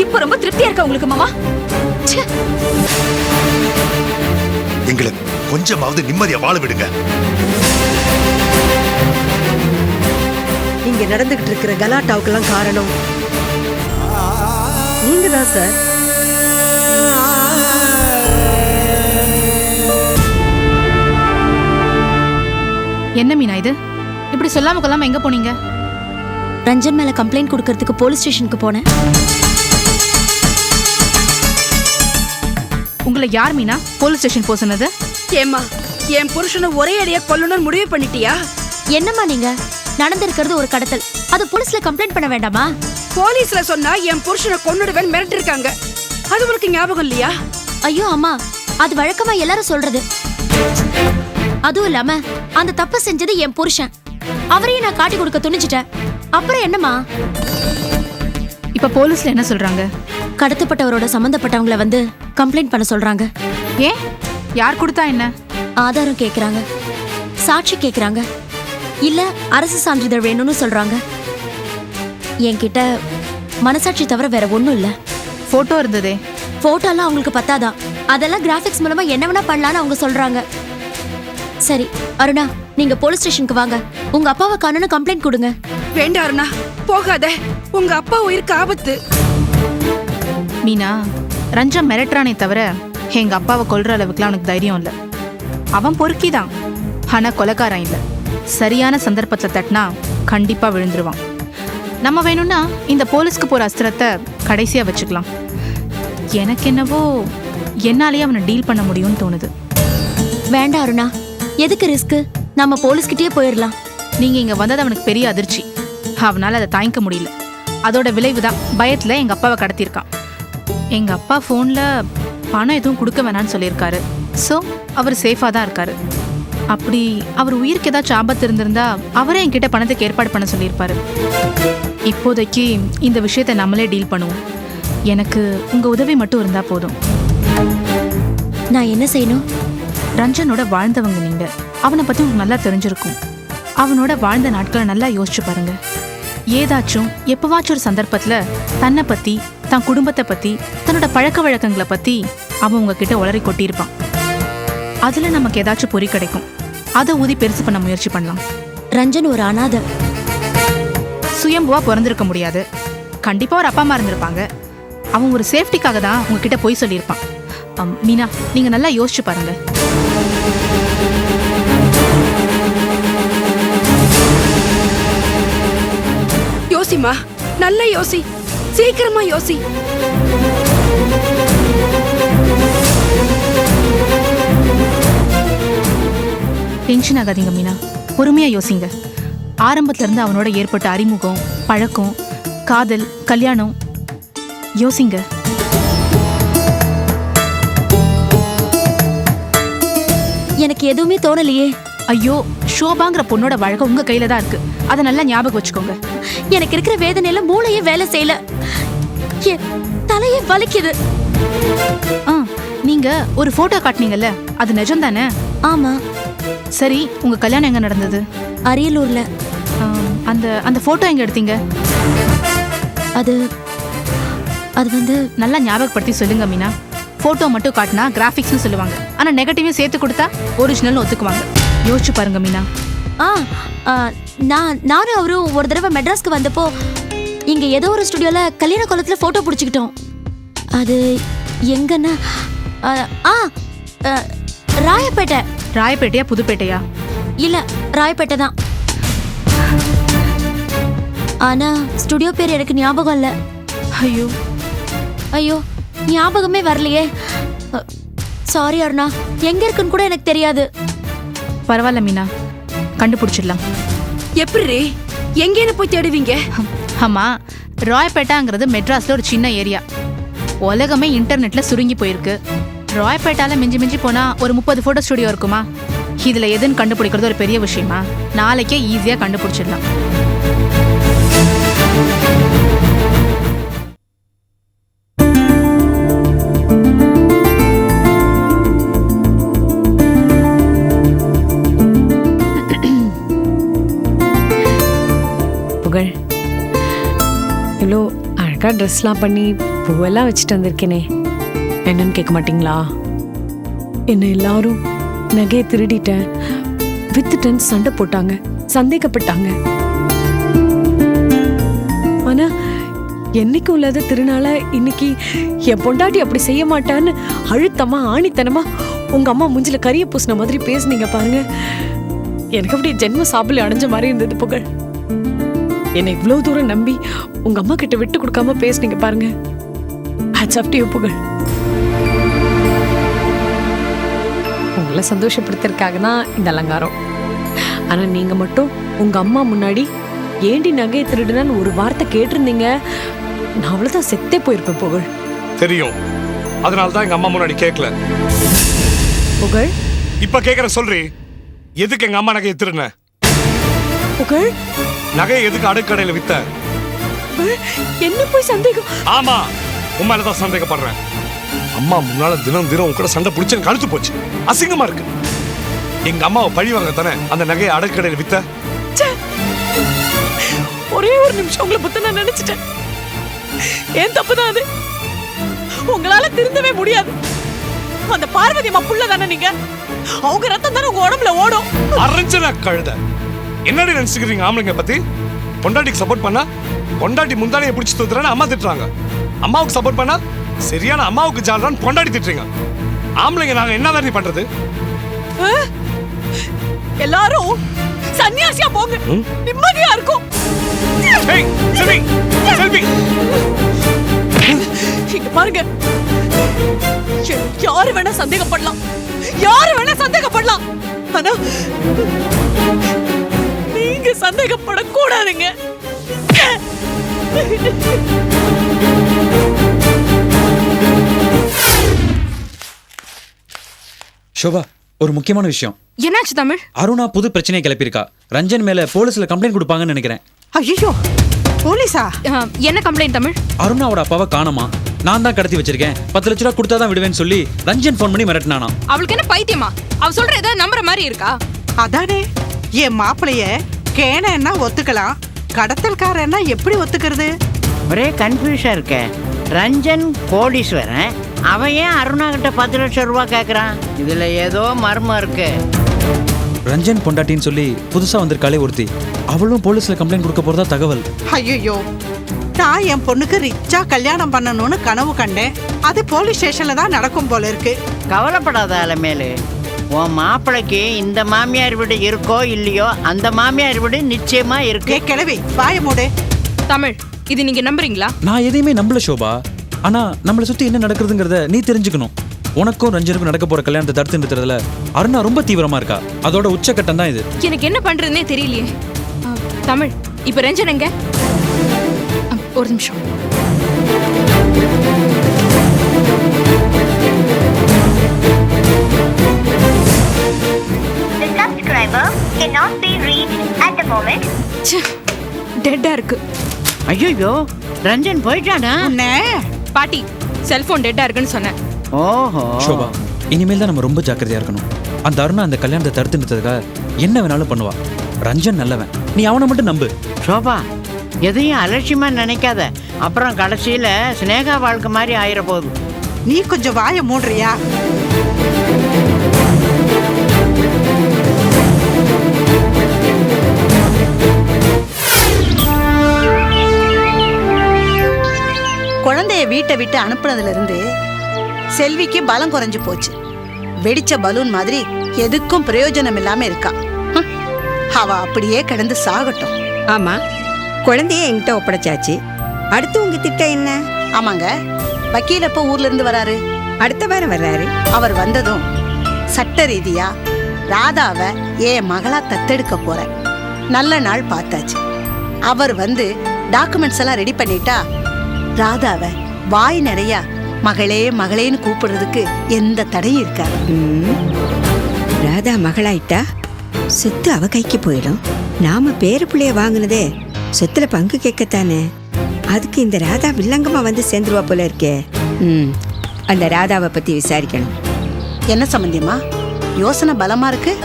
இப்ப ரொம்ப திருப்தியா இருக்கா உங்களுக்கு மாமா? எங்களை கொஞ்சமாவது நிம்மதியா வாழ விடுங்க. இங்க நடந்துகிட்டு இருக்கிற கலாட்டாவுக்கெல்லாம் காரணம் நீங்க தான் சார். என்ன மீனா இது? இப்படி சொல்லாம கொள்ளாம எங்க போனீங்க? ரஞ்சன் மேல கம்ப்ளைண்ட் கொடுக்கறதுக்கு போலீஸ் ஸ்டேஷனுக்கு போனேன். உங்களை யார் மீனா போலீஸ் ஸ்டேஷன் போ சொன்னது? ஏம்மா, என் புருஷனை ஒரே அடியா கொல்லணும்னு முடிவு பண்ணிட்டியா? என்னம்மா நீங்க? நடந்திருக்கிறது ஒரு கடத்தல், அது போலீஸ்ல கம்ப்ளைண்ட் பண்ண வேண்டாமா? போலீஸ்ல சொன்னா என் புருஷனை கொன்னுடுவேன் மிரட்டி இருக்காங்க. அது உங்களுக்கு ஞாபகம் இல்லையா? ஐயோ அம்மா, அது வழக்கமா எல்லாரும் சொல்றது. அதுவும் இல்லாம அந்த தப்பு செஞ்சது என் புருஷன். அவரையும் நான் காட்டி கொடுக்க துணிச்சிட்டேன். அப்புறம் என்னம்மா? இப்ப போலீஸ்ல என்ன சொல்றாங்க? கடத்தப்பட்டவரோட சம்பந்தப்பட்டவங்கள வந்து கம்ப்ளைண்ட் பண்ண சொல்றாங்க. ஏன்? யார் கொடுத்தா என்ன? ஆதாரம் கேக்குறாங்க, சாட்சி கேக்குறாங்க, இல்ல அரசு சான்றிதழ் வேணும்னு சொல்றாங்க. என்கிட்ட மனசாட்சி தவிர வேற ஒண்ணும் இல்ல. போட்டோ இருந்ததே. போட்டோலாம் அவங்களுக்கு பத்தாதான், அதெல்லாம் கிராபிக்ஸ் மூலமா என்ன வேணா பண்ணலான்னு அவங்க சொல்றாங்க. சரி அருணா, நீங்க போலீஸ் ஸ்டேஷனுக்கு வாங்க, உங்க அப்பாவை காணோன்னு கம்ப்ளைண்ட் கொடுங்க. வேண்டாம் அருணா, போகாத. உங்க அப்பா உயிருக்கு ஆபத்து. மீனா, ரஞ்சன் மிரட்டுறானே தவிர எங்க அப்பாவை கொல்ற அளவுக்குலாம் அவனுக்கு தைரியம் இல்ல. அவன் பொறுக்கிதான், ஆனா கொலைக்காரன் இல்ல. சரியான சந்தர்ப்பத்துல தட்டினா கண்டிப்பா விழுந்துருவான். நம்ம வேணும்னா இந்த போலீஸ்க்கு போற அஸ்திரத்தை கடைசியா வச்சுக்கலாம். எனக்கு என்னவோ என்னாலேயே அவனை டீல் பண்ண முடியும்னு தோணுது. வேண்டாம் அருணா, எதுக்கு ரிஸ்க்? நம்ம போலீஸ்கிட்டயே போயிடலாம். நீங்க இங்க வந்தது அவனுக்கு பெரிய அதிர்ச்சி. அவனால அதை தாங்கிக்க முடியல. அதோட விளைவுதான் பயத்துல எங்க அப்பாவை கடத்தியிருக்கான். எங்க அப்பா போன்ல பணம் எதுவும் கொடுக்க வேணான்னு சொல்லியிருக்காரு. ஸோ அவர் சேஃபா தான் இருக்காரு. அப்படி அவர் உயிருக்கு ஏதாச்சும் ஆபத்து இருந்திருந்தா அவரே என்கிட்ட பணத்துக்கு ஏற்பாடு பண்ண சொல்லியிருப்பாரு. இப்போதைக்கு இந்த விஷயத்தை நம்மளே டீல் பண்ணுவோம். எனக்கு உங்க உதவி மட்டும் இருந்தா போதும். நான் என்ன செய்யணும்? ரஞ்சனோட வாழ்ந்தவங்க நீங்க. அவனை பத்தி உங்களுக்கு நல்லா தெரிஞ்சிருக்கும். அவனோட வாழ்ந்த நாட்களை நல்லா யோசிச்சு பாருங்க. ஏதாச்சும் எப்பவாச்சும் ஒரு சந்தர்ப்பத்துல தன்னை பத்தி, தன் குடும்பத்தை பத்தி, தன்னோட பழக்க வழக்கங்களை பத்தி அவன் உங்ககிட்ட உளறி கொட்டியிருப்பான். அதுல நமக்கு ஏதாச்சும் பொறி கிடைக்கும். அதை ஊதி பெருசு பண்ண முயற்சி பண்ணலாம். ரஞ்சன் ஒரு அனாதை. சுயம்புவா பிறந்திருக்க முடியாது. கண்டிப்பா ஒரு அப்பா அம்மா இருந்திருப்பாங்க. அவன் ஒரு சேஃப்டிக்காக தான் உங்ககிட்ட போய் சொல்லியிருப்பான். மீனா, நீங்க நல்லா யோசிச்சு பாருங்க. யோசிமா, நல்ல யோசி, சீக்கிரமா யோசி. டென்ஷன் ஆகாதீங்க மீனா, பொறுமையா யோசிங்க. ஆரம்பத்துல இருந்து அவனோட ஏற்பட்ட அறிமுகம், பழக்கம், காதல், கல்யாணம் யோசிங்க. எனக்கு எதுவுமே தோணலையே. ஐயோ, ஷோபாங்கிற பொண்ணோட வாழ்க்கை உங்க கையில தான் இருக்கு. அதை நல்லா ஞாபகம் வச்சுக்கோங்க. எனக்கு இருக்கிற வேதனையில மூளையே வேலை செய்யல, என் தலையே வலிக்குது. நீங்க ஒரு போட்டோ காட்டினீங்கல்ல, அது நிஜம் தானே? ஆமா. சரி, உங்க கல்யாணம் எங்க நடந்தது? அரியலூர்ல. அந்த அந்த போட்டோ எங்க எடுத்தீங்க? அது அது வந்து நல்லா ஞாபகப்படுத்தி சொல்லுங்க மீனா. போட்டோ மட்டும் காட்டினா கிராஃபிக்ஸ்னு சொல்லுவாங்க, ஆனா நெகட்டிவும் சேர்த்து கொடுத்தா ஒரிஜினல்னு ஒத்துக்குவாங்க. யோசிச்சு பாருங்க மீனா. நானும் அவரும் ஒரு தடவை மெட்ராஸ்க்கு வந்தப்போ இங்க ஏதோ ஒரு ஸ்டுடியோல கல்யாண கோலத்துல போட்டோ பிடிச்சிக்கிட்டோம். அது எங்கன்னா ராயப்பேட்டை. ராயப்பேட்டையா புதுப்பேட்டையா? இல்ல, ராயப்பேட்டை தான். ஆனா ஸ்டுடியோ பேர் எனக்கு ஞாபகம் இல்ல. ஐயோ ஐயோ, ஞாபகமே வரலையே. சாரி அருணா, எங்க இருக்குன்னு கூட எனக்கு தெரியாது. பரவாயில்ல மீனா, கண்டுபிடிச்சிடலாம். எப்படி எங்கேன்னு போய் தேடுவீங்க? ஆமா, ராயப்பேட்டாங்கிறது மெட்ராஸ்ல ஒரு சின்ன ஏரியா. உலகமே இன்டர்நெட்ல சுருங்கி போயிருக்கு. ராயப்பேட்டால மிஞ்சி மிஞ்சி போனா ஒரு 30 போட்டோ ஸ்டுடியோ இருக்குமா? இதுல எதுன்னு கண்டுபிடிக்கிறது ஒரு பெரிய விஷயமா? நாளைக்கே ஈஸியா கண்டுபிடிச்சிடலாம். புகழ், இவ்வளோ அழகாக ட்ரெஸ்லாம் பண்ணி பூவெல்லாம் வச்சுட்டு வந்திருக்கேனே, என்னன்னு கேட்க மாட்டீங்களா? என்னை எல்லாரும் நகையை திருடிட்டேன், வித்துட்டேன்னு சண்டை போட்டாங்க, சந்தேகப்பட்டாங்க. ஆனா என்னைக்கும் இல்லாத திருநாள இன்னைக்கு என் பொண்டாட்டி அப்படி செய்ய மாட்டான்னு அழுத்தமா ஆணித்தனமா உங்க அம்மா மூஞ்சில கரிய பூசின மாதிரி பேசுனீங்க பாருங்க. எனக்கு அப்படியே ஜென்ம சாப்பிள் அடைஞ்ச மாதிரி இருந்தது புகழ். என்னை இவ்வளவு தூரம் நம்பி உங்க அம்மா கிட்ட விட்டு கொடுக்காம பேசுனீங்க பாருங்க. ஹேட்ஸ் ஆஃப் டு யூ புகழ். உங்களை சந்தோஷப்படுத்துறதுக்காக தான் இந்த அலங்காரம். ஆனா நீங்க மட்டும் உங்க அம்மா முன்னாடி ஏண்டி நகையை திருடுனன்னு ஒரு வார்த்தை கேட்டிருந்தீங்க, நான் அவ்வளவுதான் செத்தே போயிருப்பேன் புகழ். தெரியும், அதனால தான் எங்க அம்மா முன்னாடி கேட்கல. புகழ், இப்ப கேக்குற சொல்றி, எதுக்கு எங்க அம்மா நகையை திருடுன? புகழ், நகையை எதுக்கு அடுக்கடையில வித்த? என்ன போய் சந்தேகம்? ஆமா, உண்மையிலதான் சந்தேகப்படுறேன். அம்மா முன்னால தினம் தினம் உன் கூட சண்டை பிடிச்சு கழுத்து போச்சு, அசிங்கமா இருக்கு. எங்க அம்மாவை பழி வாங்க தானே அந்த நகையை அடுக்கடையில வித்த? ஒரே ஒரு நிமிஷம் உங்களை பத்தி நான் நினைச்சிட்டேன். ஏன் தப்புதான் அது, உங்களால திருந்தவே முடியாது. அந்த பார்வதி அம்மா புள்ள தானே நீங்க, அவங்க ரத்தம் தானே உங்க உடம்புல ஓடும். அரஞ்சனா கழுத, என்னடி நினைச்சுக்கிறீங்க ஆம்பளைங்க பத்தி? பொண்டாட்டிக்கு சப்போர்ட் பண்ணா பொண்டாட்டி முந்தானையை பிடிச்சி தூத்துறான்னு அம்மா திட்டுறாங்க, அம்மாவுக்கு சப்போர்ட் பண்ணா சரியான அம்மாவுக்கு ஜால்றான்னு பொண்டாட்டி திட்டுறீங்க. ஆம்பளைங்க நாங்க என்ன தானே பண்றது? எல்லாரும் சன்னியாசியா போங்க, நிம்மதியா இருக்கும். இங்க பாருங்க, யாரு வேணா சந்தேகப்படலாம், யாரு வேணா சந்தேகப்படலாம், ஆனா நீங்க சந்தேகப்படக்கூடாதுங்க. ஷோபா, ஒரு முக்கியமான விஷயம். என்னாச்சு தமிழ்? அருணா புது பிரச்சனையை கிளப்பியிருக்கா. ரஞ்சன் மேல போலீஸ்ல கம்ப்ளைண்ட் கொடுப்பாங்கன்னு நினைக்கிறேன். ஐயோ, போலீஸா? என்ன கம்ப்ளைண்ட் தமிழ்? அருணாவோட அப்பாவை காணோமா, நான் தான் கடத்தி வச்சிருக்கேன், 10 லட்ச ரூபா கொடுத்தாதான் விடுவேன்னு சொல்லி ரஞ்சன் போன் பண்ணி மிரட்டினானா. அவளுக்கு என்ன பைத்தியமா? அவ சொல்ற ஏதாவது நம்புற மாதிரி இருக்கா? அதானே, என் மாப்பிளைய கேனா ஒத்துக்கலாம், கடத்தல்காரன்னா எப்படி ஒத்துக்கிறது? ஒரே கன்ஃபியூஷன் இருக்க. ரஞ்சன் கோடீஸ்வரன், அவன் ஏன் அருணா கிட்ட 10 லட்சம் ரூபாய் கேட்கறான்? இதுல ஏதோ மர்மம் இருக்கு. ரஞ்சன் பொண்டாட்டின்னு சொல்லி புதுசா வந்திருக்காளே ஒருத்தி, அவளும் போலீஸ்ல கம்ப்ளைண்ட் கொடுக்க போறதா தகவல். ஐயோ, நான் என் பொண்ணுக்கு ரிச்சா கல்யாணம் பண்ணணும்னு கனவு கண்டேன், அது போலீஸ் ஸ்டேஷன்ல தான் நடக்கும் போல இருக்கு. கவலைப்படாத அலமேலு, உன் மாப்பிளைக்கு இந்த மாமியார் வீடு இருக்கோ இல்லையோ, அந்த மாமியார் வீடு நிச்சயமா இருக்கு. கிளவி வாய மூடு. தமிழ், இது நீங்க நம்புறீங்களா? நான் எதையுமே நம்பல ஷோபா, ஆனா நம்மளை சுத்தி என்ன நடக்குதுங்கிறத நீ தெரிஞ்சுக்கணும். உனக்கும் ரஞ்சனுக்கும் நடக்க போற கல்யாணத்தை தடுத்து நிறுத்துறதுல அருணா ரொம்ப தீவிரமா இருக்கா. அதோட உச்சக்கட்டம் தான் இது. எனக்கு என்ன பண்றதுன்னே தெரியலையே. தமிழ், இப்ப ரஞ்சன் எங்க? ஒரு நிமிஷம். The subscriber cannot be reached at the moment. Theta இருக்கு. ஐயோ ரஞ்சன் போயிட்டானா? பாட்டி செல்போன் டெட்டா இருக்குன்னு சொன்னேன். ஓஹோ. ஷோபா, இனிமேல் தான் நம்ம ரொம்ப ஜாக்கிரதையா இருக்கணும். அந்த அருணா அந்த கல்யாணத்தை தடுத்து நிறுத்ததுக்காக என்ன வேணாலும் பண்ணுவா. ரஞ்சன் நல்லவன், நீ அவனை மட்டும் நம்பு. ஷோபா, எதையும் அலட்சியமா நினைக்காத. அப்புறம் கடைசியில ஸ்னேகா வாழ்க்கை மாதிரி ஆயிர போகுது. நீ கொஞ்சம் வாயை மூடுறியா? குழந்தைய வீட்டை விட்டு அனுப்புனதுல இருந்து செல்விக்கு பலம் குறைஞ்சு போச்சு. வெடிச்ச பலூன் மாதிரி எதுக்கும் பிரயோஜனம் இல்லாம இருக்கா. அவ அப்படியே கிடந்து சாகட்டும். ஆமா, குழந்தைய என்கிட்ட ஒப்படைச்சாச்சு. அடுத்து உங்க திட்டம் என்ன? ஆமாங்க, வக்கீல் எப்ப ஊர்ல இருந்து வராரு? அடுத்த வாரம் வர்றாரு. அவர் வந்ததும் சட்ட ரீதியா ராதாவை என் மகளா தத்தெடுக்க போற. நல்ல நாள் பார்த்தாச்சு. அவர் வந்து டாக்குமெண்ட்ஸ் எல்லாம் ரெடி பண்ணிட்டா ராதாவை வாய் நிறைய மகளே மகளேன்னு கூப்பிடுறதுக்கு எந்த தடையும் இருக்காது. ராதா மகளாயிட்டா சொத்து அவ கைக்கு போயிடும். நாம பேர பிள்ளைய வாங்கினதே சொத்துல பங்கு கேட்கத்தானே. அதுக்கு இந்த ராதா வில்லங்கமா வந்து சேர்ந்துருவா போல இருக்கே. அந்த ராதாவை பத்தி விசாரிக்கணும். என்ன சம்பந்தியமா யோசனை பலமா இருக்கு?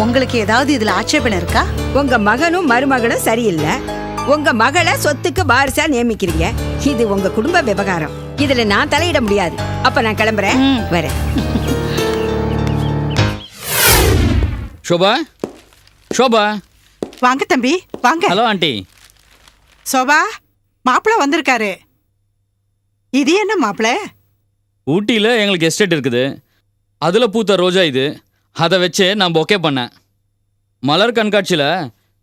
உங்களுக்கு ஏதாவது இதுல ஆட்சேபனை இருக்கா? உங்க மகனும் மருமகளும் சரியில்லை. உங்க மகளை சொத்துக்கு வாரிசா நியமிக்கிறீங்க. இது உங்க குடும்ப விவகாரம். இதுல நான் தலையிட முடியாது. அப்ப நான் கிளம்புறேன், வரேன். ஷோபா, ஷோபா. வாங்க தம்பி, வாங்க. Hello aunty. சோபா, மாப்பிள்ள வந்திருக்காரு. இது என்ன மாப்பிள்ள? ஊட்டியில் எங்களுக்கு எஸ்டேட் இருக்குது. அதில் பூத்த ரோஜா இது. அதை வச்சு நான் பொக்கே பண்ணேன். மலர் கண்காட்சியில்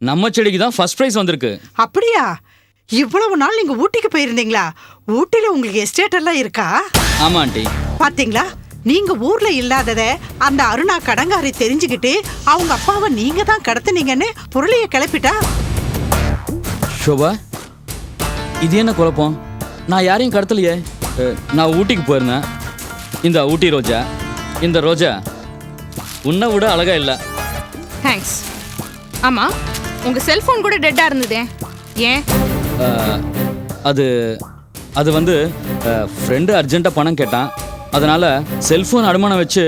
நம்ம செடிக்கு தான் ஃபர்ஸ்ட் ப்ரைஸ் வந்திருக்கு. அப்படியா? இவ்வளவு நாள் நீங்க ஊட்டிக்கு போயிருந்தீங்களா? ஊட்டில உங்களுக்கு எஸ்டேட் எல்லாம் இருக்கா? ஆமா ஆண்டி. பாத்தீங்களா, நீங்க ஊர்ல இல்லாதத அந்த அருணா கடங்காரி தெரிஞ்சுக்கிட்டு அவங்க அப்பாவை நீங்க தான் கடத்துனீங்கன்னு பொருளைய கிளப்பிட்டா. ஷோபா, இது என்ன குழப்பம்? நான் யாரையும் கடத்தலையே. நான் ஊட்டிக்கு போயிருந்தேன். இந்த ஊட்டி ரோஜா, இந்த ரோஜா உன்னை விட அழகா இல்லை. தேங்க்ஸ். ஆமா, உங்க செல்போன் கூட டெட்டா இருந்ததே, ஏன்? அது அது வந்து ஃப்ரெண்டு அர்ஜென்ட்டாக பணம் கேட்டான். அதனால செல்போன் அடமானம் வச்சு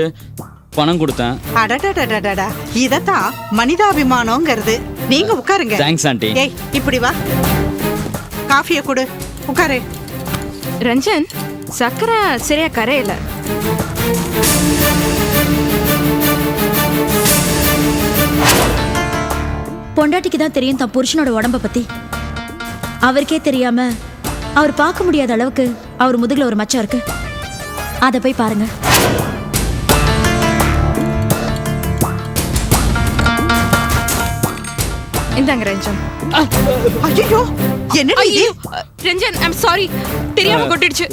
பணம் கொடுத்தேன். அடடடடடடா, இதத்தான் மனிதாபிமானம்ங்கிறது. நீங்க உட்காருங்க. Thanks aunty. ஏய், இப்படி வா, காஃபியை கொடு, உட்காரு. ரஞ்சன், சக்கரை சரியா கரையில. பொண்டாட்டிக்கு தான் தெரியும் தான் புருஷனோட உடம்ப பத்தி. அவருக்கே தெரியாம அவர் பார்க்க முடியாத அளவுக்கு அவர் முதுகுல ஒரு மச்சம் இருக்கு. அதை போய் பாருங்க. இந்தாங்க ரஞ்சன். ஐயோ, என்ன இது? ரஞ்சன், ஐம் சாரி, தெரியாம கொட்டிடுச்சு.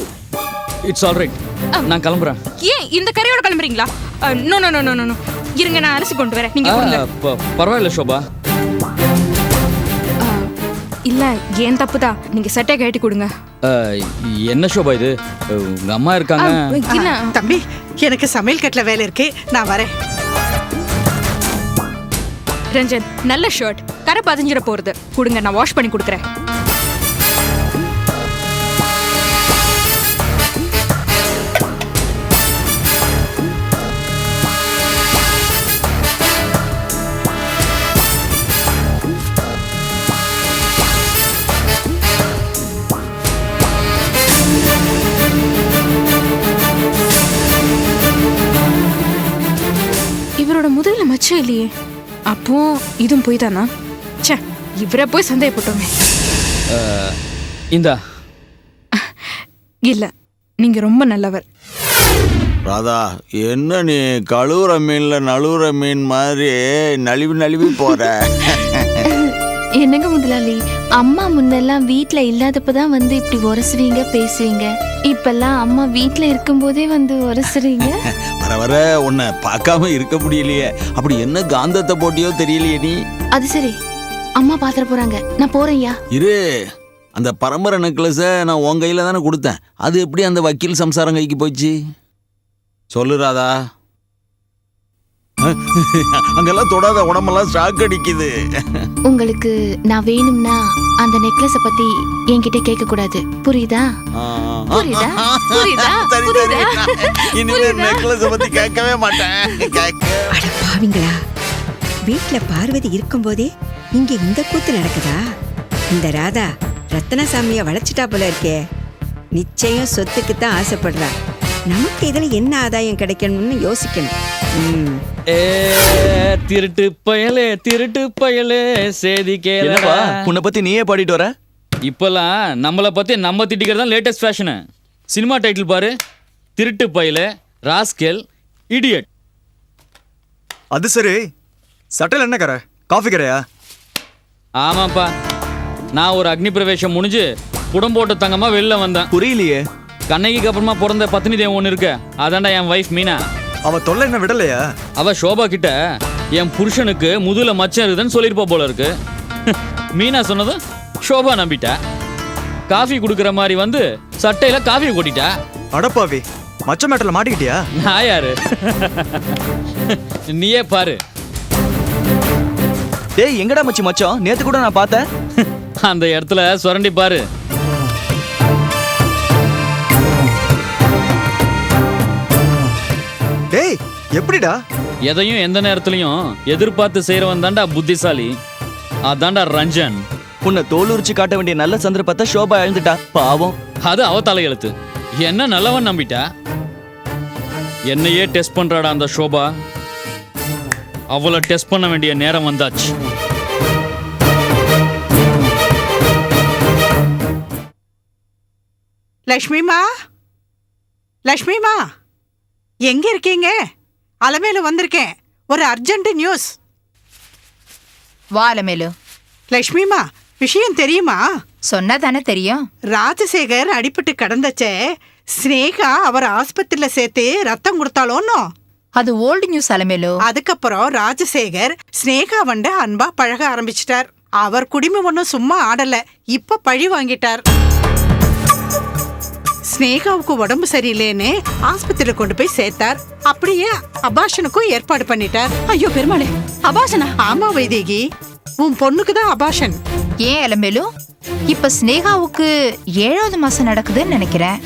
It's all right. நான் கிளம்புறேன். ஏன் இந்த கரையோட கிளம்புறீங்களா? No no no no no, இருங்க, நான் அலசி கொண்டு வரேன். நீங்க கொடுங்க. பரவாயில்ல ஷோபா. இல்ல, ஏன் தப்புதான். நீங்க சட்டை கட்டி கொடுங்க. என்ன ஷோபா இது? உங்க அம்மா இருக்காங்க. தம்பி, எனக்கு சமையல் கட்டில வேலை இருக்கு, நான் வரேன். ரஞ்சன், நல்ல ஷர்ட், கரை பதிஞ்சிட போறது. கொடுங்க, நான் வாஷ் பண்ணி கொடுக்குறேன். இவரோட முதுகுல மச்சம் இல்லையே. அப்போ இதுவும் போய் தானா? ச்சே, இவரை போய் சந்தேகப்பட்டோமே. இந்தா. இல்ல, நீங்க ரொம்ப நல்லவர். ராதா, என்ன நீ கழுவுற மீன்ல நழுவுற மீன் மாதிரி நழுவி நழுவி போற? என்னங்க முதலாளி, அம்மா முன்னெல்லாம் வீட்ல இல்லாதப்பதான் வந்து இப்படி உரசுவீங்க பேசுவீங்க. இப்பெல்லாம் அம்மா வீட்ல இருக்கும்போதே வந்து உரசுறீங்க. வர வர உன்னை பார்க்காம இருக்க முடியலையே. அப்படி என்ன காந்தத்தை போட்டியோ தெரியலையே நீ. அது சரி, அம்மா பாத்திர போறாங்க, நான் போறேன்யா. இரு, அந்த பரம்பரை நெக்லஸை நான் உன் கையில தானே கொடுத்தேன். அது எப்படி அந்த வக்கீல் சம்சாரம் கைக்கு போச்சு? சொல்லு ராதா. அங்கெல்லாம் தொடாத, உடம்பெல்லாம் ஷாக் அடிக்குது. உங்களுக்கு நான் வேணும்னா அந்த நெக்லஸ பத்தி என்கிட்ட கேட்க கூடாது, புரியுதா? புரியுதா? புரியுதா? சரி, சரி. இனிமே நெக்லஸ் பத்தி கேட்கவே மாட்டேன். அட பாவிங்களா, வீட்ல பார்வதி இருக்கும்போதே இங்க இந்த கூத்து நடக்குதா? இந்த ராதா ரத்னசாமிய வளைச்சிட்டா போல இருக்கே. நிச்சயம் சொத்துக்கு தான் ஆசைப்படுறா. நமக்கு இதுல என்ன ஆதாயம் கிடைக்கணும்னு யோசிக்கணும். ஏ திருட்டு பயலே, திருட்டு பயலே, சேதி கேளடா. உன்னை பத்தி நீயே பாடிட்டு வர? இப்பெல்லாம் நம்மளை பத்தி நம்ம திட்டிக்கிறது தான் லேட்டஸ்ட் ஃபேஷனு. சினிமா டைட்டில் பாரு, திருட்டு பயலே, ராஸ்கேல், இடியட். அது சரி, சட்டையில் என்ன கரை? காஃபி கரையா? ஆமாப்பா, நான் ஒரு அக்னி பிரவேசம் முடிஞ்சு புடம் போட்ட தங்கமா வெளில வந்தேன். புரியலையே. கண்ணகிக்கு அப்புறமா பிறந்த பத்னி தேவன் ஒன்று இருக்கு, அதான்டா என் வைஃப் மீனா. அவ தொல்லை என்ன விடலையா? அவ சோபா கிட்ட என் புருஷனுக்கு முதுகுல மச்சம் இருக்குதுன்னு சொல்லியிருப்பா போல இருக்கு. மீனா சொன்னதும் சோபா நம்பிட்டா. காஃபி குடுக்கிற மாதிரி வந்து சட்டையில காஃபி கொட்டிட்டா. அடப்பாவி, மச்ச மேட்டல மாட்டிக்கிட்டியா? நான் யாரு? நீயே பாரு. டேய், எங்கடா மச்சி மச்சம்? நேத்து கூட நான் பார்த்தேன். அந்த இடத்துல சுரண்டி பாரு. டேய், எப்படிடா? எதையும் எந்த நேரத்துலயும் எதிர்பார்த்து செய்யறவன் தாண்டா புத்திசாலி. அதான்டா ரஞ்சன். உன்னை தோலுரிச்சு காட்ட வேண்டிய நல்ல சந்தர்ப்பத்தை சோபா எழுந்துட்டா. பாவம். அது அவ தலையெழுத்து. என்ன நல்லவன் நம்பிட்டா. என்னையே டெஸ்ட் பண்றாடா அந்த சோபா. அவளை டெஸ்ட் பண்ண வேண்டிய நேரம் வந்தாச்சு. லக்ஷ்மிமா, லக்ஷ்மிமா, எங்க இருக்கீங்க? அலமேலு வந்திருக்கேன், ஒரு அர்ஜென்ட் நியூஸ். வா அலமேலு. லக்ஷ்மிமா, விஷயம் தெரியுமா? சொன்னா தானே தெரியும். ராஜசேகர் அடிபட்டு கிடந்தச்சே, ஸ்னேகா அவர் ஆஸ்பத்திரியில சேர்த்து ரத்தம் கொடுத்தாலோன்னு. அது ஓல்டு நியூஸ் அலமேலு. அதுக்கப்புறம் ராஜசேகர் ஸ்னேகா வண்ட அன்பா பழக ஆரம்பிச்சிட்டார். அவர் குடிமை ஒன்னும் சும்மா ஆடல, இப்ப பழி வாங்கிட்டார். ஸ்னேகாவுக்கு உடம்பு சரியில்லைன்னு ஆஸ்பத்திரியில கொண்டு போய் சேர்த்தார். அப்படியே அபாஷனுக்கும் ஏற்பாடு பண்ணிட்டார். ஐயோ பெருமாளே, அபாஷனா? ஆமா வைதேகி, உன் பொண்ணுக்கு தான் அபாஷன். ஏன் அலமேலு? இப்ப ஸ்னேகாவுக்கு 7வது மாசம் நடக்குதுன்னு நினைக்கிறேன்.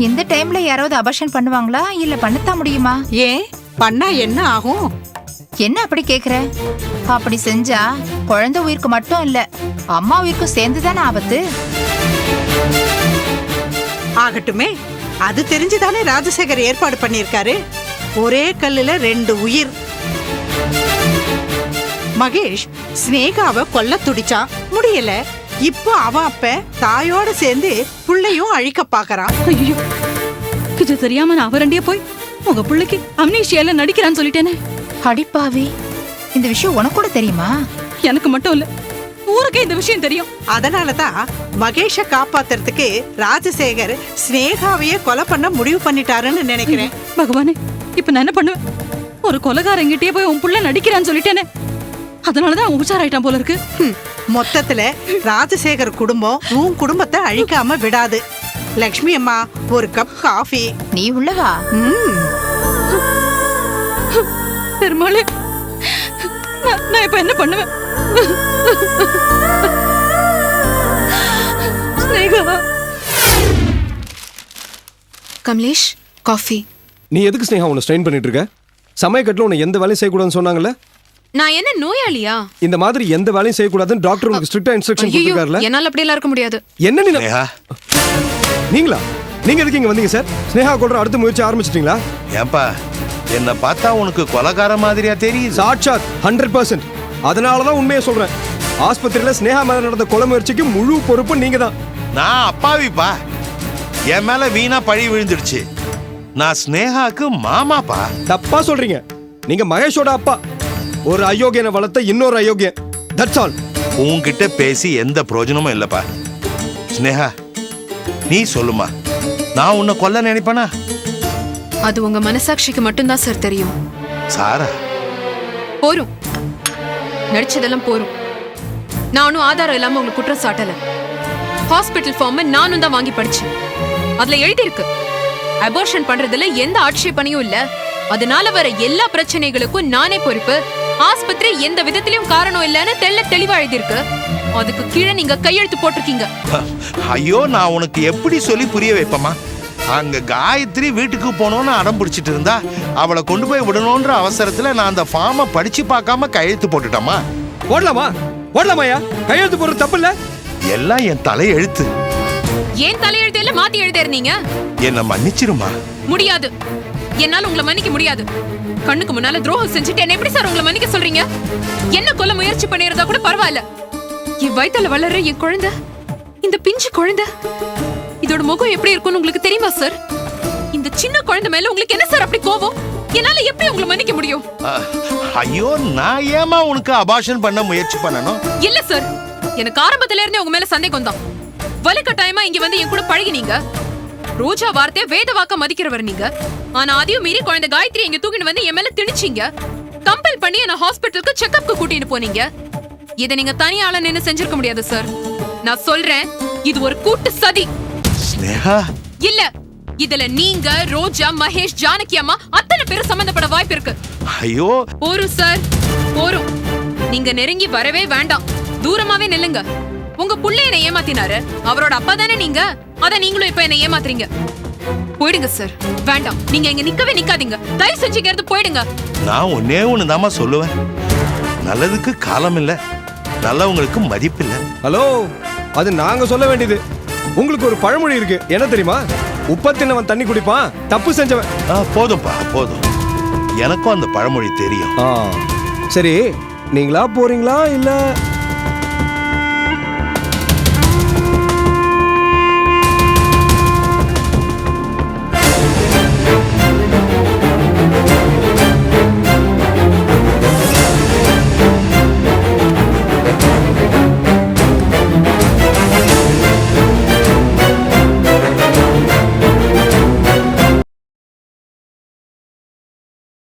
இந்த டைம்ல யாராவது அபாஷன் பண்ணுவாங்களா, இல்ல பண்ணத்தான் முடியுமா? ஏன் பண்ணா என்ன ஆகும்? என்ன அப்படி கேக்குற? அப்படி செஞ்சா குழந்தை உயிருக்கு மட்டும் இல்ல, அம்மா உயிருக்கும் சேர்ந்துதானே ஆபத்து. ஆகட்டுமே, அது தெரிஞ்சுதானே ராஜசேகர் ஏற்பாடு பண்ணியிருக்காரு. ஒரே கல்லுல 2 உயிர். மகேஷ் ஸ்னேகாவை கொல்ல துடிச்சான், முடியல. இப்போ அவன் அப்ப தாயோட சேர்ந்து புள்ளையும் அழிக்க பாக்குறான். ஐயோ, இது தெரியாம நான் அவரண்டியே போய் உங்க பிள்ளைக்கு அம்னீஷியால நடிக்கிறான்னு சொல்லிட்டேனே. அடிப்பாவி, இந்த விஷயம் உனக்கு கூட தெரியுமா? எனக்கு மட்டும் இல்ல, ஊருக்கே இந்த விஷயம் தெரியும். அதனாலதான் மகேஷ காப்பாத்துறதுக்கு ராஜசேகர் ஸ்னேகாவையே கொலை பண்ண முடிவு பண்ணிட்டாருன்னு நினைக்கிறேன். பகவானே, இப்ப நான் என்ன பண்ணுவேன்? ஒரு கொலைகாரங்கிட்டே போய் உன் புள்ள நடிக்கிறான்னு சொல்லிட்டேனே, அதனாலதான் அவன் உச்சாராயிட்டான் போல இருக்கு. மொத்தத்துல ராஜசேகர் குடும்பம் உன் குடும்பத்தை அழிக்காம விடாது. லக்ஷ்மி அம்மா, ஒரு கப் காஃபி. நீ உள்ளவா? பெருமாளே, நான் இப்ப என்ன பண்ணுவேன்? ஸ்னேகா. கமலேஷ், காஃபி. நீ எதுக்கு ஸ்னேகா உன்னை ஸ்ட்ரெயின் பண்ணிட்டு இருக்க? சமயக்கட்டில் உன்னை எந்த வேலையும் செய்யக்கூடாதுன்னு சொன்னாங்கல்ல? நான் என்ன நோயாளியா? இந்த மாதிரி எந்த வேலையும் செய்யக்கூடாதுன்னு டாக்டர் உங்களுக்கு ஸ்ட்ரிக்ட்டா இன்ஸ்ட்ரக்ஷன் கொடுத்திருக்காருல? என்னால அப்படி எல்லாம் இருக்க முடியாது. என்ன நீங்களா? நீங்க எதுக்கு இங்க வந்தீங்க சார்? ஸ்னேகா கொல்ற அடுத்த முயற்சி ஆரம்பிச்சிட்டீங்களா? ஏன்பா, என்ன பார்த்தா உனக்கு கொலைகார மாதிரியா தெரியுது? சாட்சாத் 100%. அதனாலதான் உண்மையை சொல்றேன். ஆஸ்பத்திரியில ஸ்னேகா மேல நடந்த கொலை முயற்சிக்கு முழு பொறுப்பு நீங்க தான். நான் அப்பாவிப்பா, என் மேல வீணா பழி விழுந்துடுச்சு. நான் ஸ்னேகாக்கு மாமாப்பா. தப்பா சொல்றீங்க. நீங்க மகேஷோட அப்பா. ஒரு அயோக்கியனை வளர்த்த இன்னொரு அயோக்கியன். That's all. உன்கிட்ட பேசி எந்த பிரயோஜனமும் இல்லப்பா. ஸ்னேகா, நீ சொல்லுமா, நான் உன்னை கொல்ல நினைப்பேனா? அது உங்க மனசாட்சிக்கு மட்டும்தான் சார் தெரியும். சாரா, போரும், நடிச்சதெல்லாம் போரும். நானும் ஆதாரம் இல்லாம உங்களுக்கு குற்றம் சாட்டல. ஹாஸ்பிட்டல் ஃபார்ம் நானும் தான் வாங்கி படிச்சேன். அதுல எழுதி இருக்கு, அபார்ஷன் பண்றதுல எந்த ஆட்சேபனையும் இல்ல, அதனால வர எல்லா பிரச்சனைகளுக்கும் நானே பொறுப்பு. ஆஸ்பத்திரி எந்த விதத்திலயும் காரணம் இல்லைன்னு தெளிவா எழுதிருக்கு. அதுக்கு கீழே நீங்க கையெழுத்து போட்டிருக்கீங்க. ஐயோ, நான் உனக்கு எப்படி சொல்லி புரிய வைப்பமா? அங்க காயத்ரி வீட்டுக்கு போனோன்னு அடம் பிடிச்சிட்டு இருந்தா அவளை கொண்டு போய் விடணும்ன்ற அவசரத்துல நான் அந்த ஃபார்மை படிச்சு பார்க்காம கையெழுத்து போட்டுட்டோமா. போடலாமாயா? கையெழுத்து போடுறது தப்பு இல்ல. எல்லாம் என் தலையெழுத்து. ஏன் தலையெழுத்து இல்ல மாத்தி எழுதிருந்தீங்க? என்ன மன்னிச்சிருமா. முடியாது, என்னால உங்களை மன்னிக்க முடியாது. கண்ணுக்கு முன்னால துரோகம் செஞ்சுட்டு என்ன எப்படி சார் உங்களை மன்னிக்க சொல்றீங்க? என்ன கொல்ல முயற்சி பண்ணிருந்தா கூட பரவாயில்ல. என் வயித்துல வளர்ற என் குழந்தை, இந்த பிஞ்சு குழந்தை, இதோட முகம் எப்படி இருக்கும்னு உங்களுக்கு தெரியுமா சார்? இந்த சின்ன குழந்தை மேல உங்களுக்கு என்ன சார் அப்படி கோபம்? என்னால எப்படி உங்களை மன்னிக்க முடியும்? ஐயோ, நான் ஏமா உனக்கு அபார்ஷன் பண்ண முயற்சி பண்ணணும்? இல்ல சார், எனக்கு ஆரம்பத்துல இருந்தே உங்க மேல சந்தேகம் தான். வலுக்கட்டாயமா இங்க வந்து என் கூட பழகினீங்க. ரோஜா வார்த்தையை வேத வாக்க மதிக்கிறவர் நீங்க. ஆனா அதையும் மீறி குழந்தை காயத்ரி இங்க தூக்கிட்டு வந்து என் மேல திணிச்சீங்க. கம்பல் பண்ணி என்ன ஹாஸ்பிட்டலுக்கு செக்அப்க்கு கூட்டிட்டு போனீங்க. இதை நீங்க தனியால நின்னு செஞ்சிருக்க முடியாது சார். நான் சொல்றேன், இது ஒரு கூட்டு சதி. ஸ்னேகா இல்ல, இதுல நீங்க, ரோஜா, மகேஷ், ஜானகி அம்மா அத்தனை பேரும் சம்பந்தப்பட வாய்ப்பு இருக்கு. ஐயோ போரும் சார், போரும். நீங்க நெருங்கி வரவே வேண்டாம், தூரமாவே நில்லுங்க. உங்க புள்ள என்ன ஏமாத்தினாரு, அவரோட அப்பா தானே நீங்க. அத நீங்களும் இப்ப என்ன ஏமாத்துறீங்க. போயிடுங்க சார், வேண்டாம். நீங்க இங்க நிக்கவே நிக்காதீங்க. தயவு செஞ்சு இங்க இருந்து போயிடுங்க. நான் ஒன்னே ஒண்ணுதாம்மா சொல்லுவேன். நல்லதுக்கு காலம் இல்ல, நல்லவங்களுக்கு மதிப்பு இல்ல. ஹலோ, அது நாங்க சொல்ல வேண்டியது. உங்களுக்கு ஒரு பழமொழி இருக்கு, என்ன தெரியுமா? உப்பத்தினவன் தண்ணி குடிப்பான், தப்பு செஞ்சவன். போதும்பா போதும், எனக்கும் அந்த பழமொழி தெரியும். சரி, நீங்களா போறீங்களா இல்ல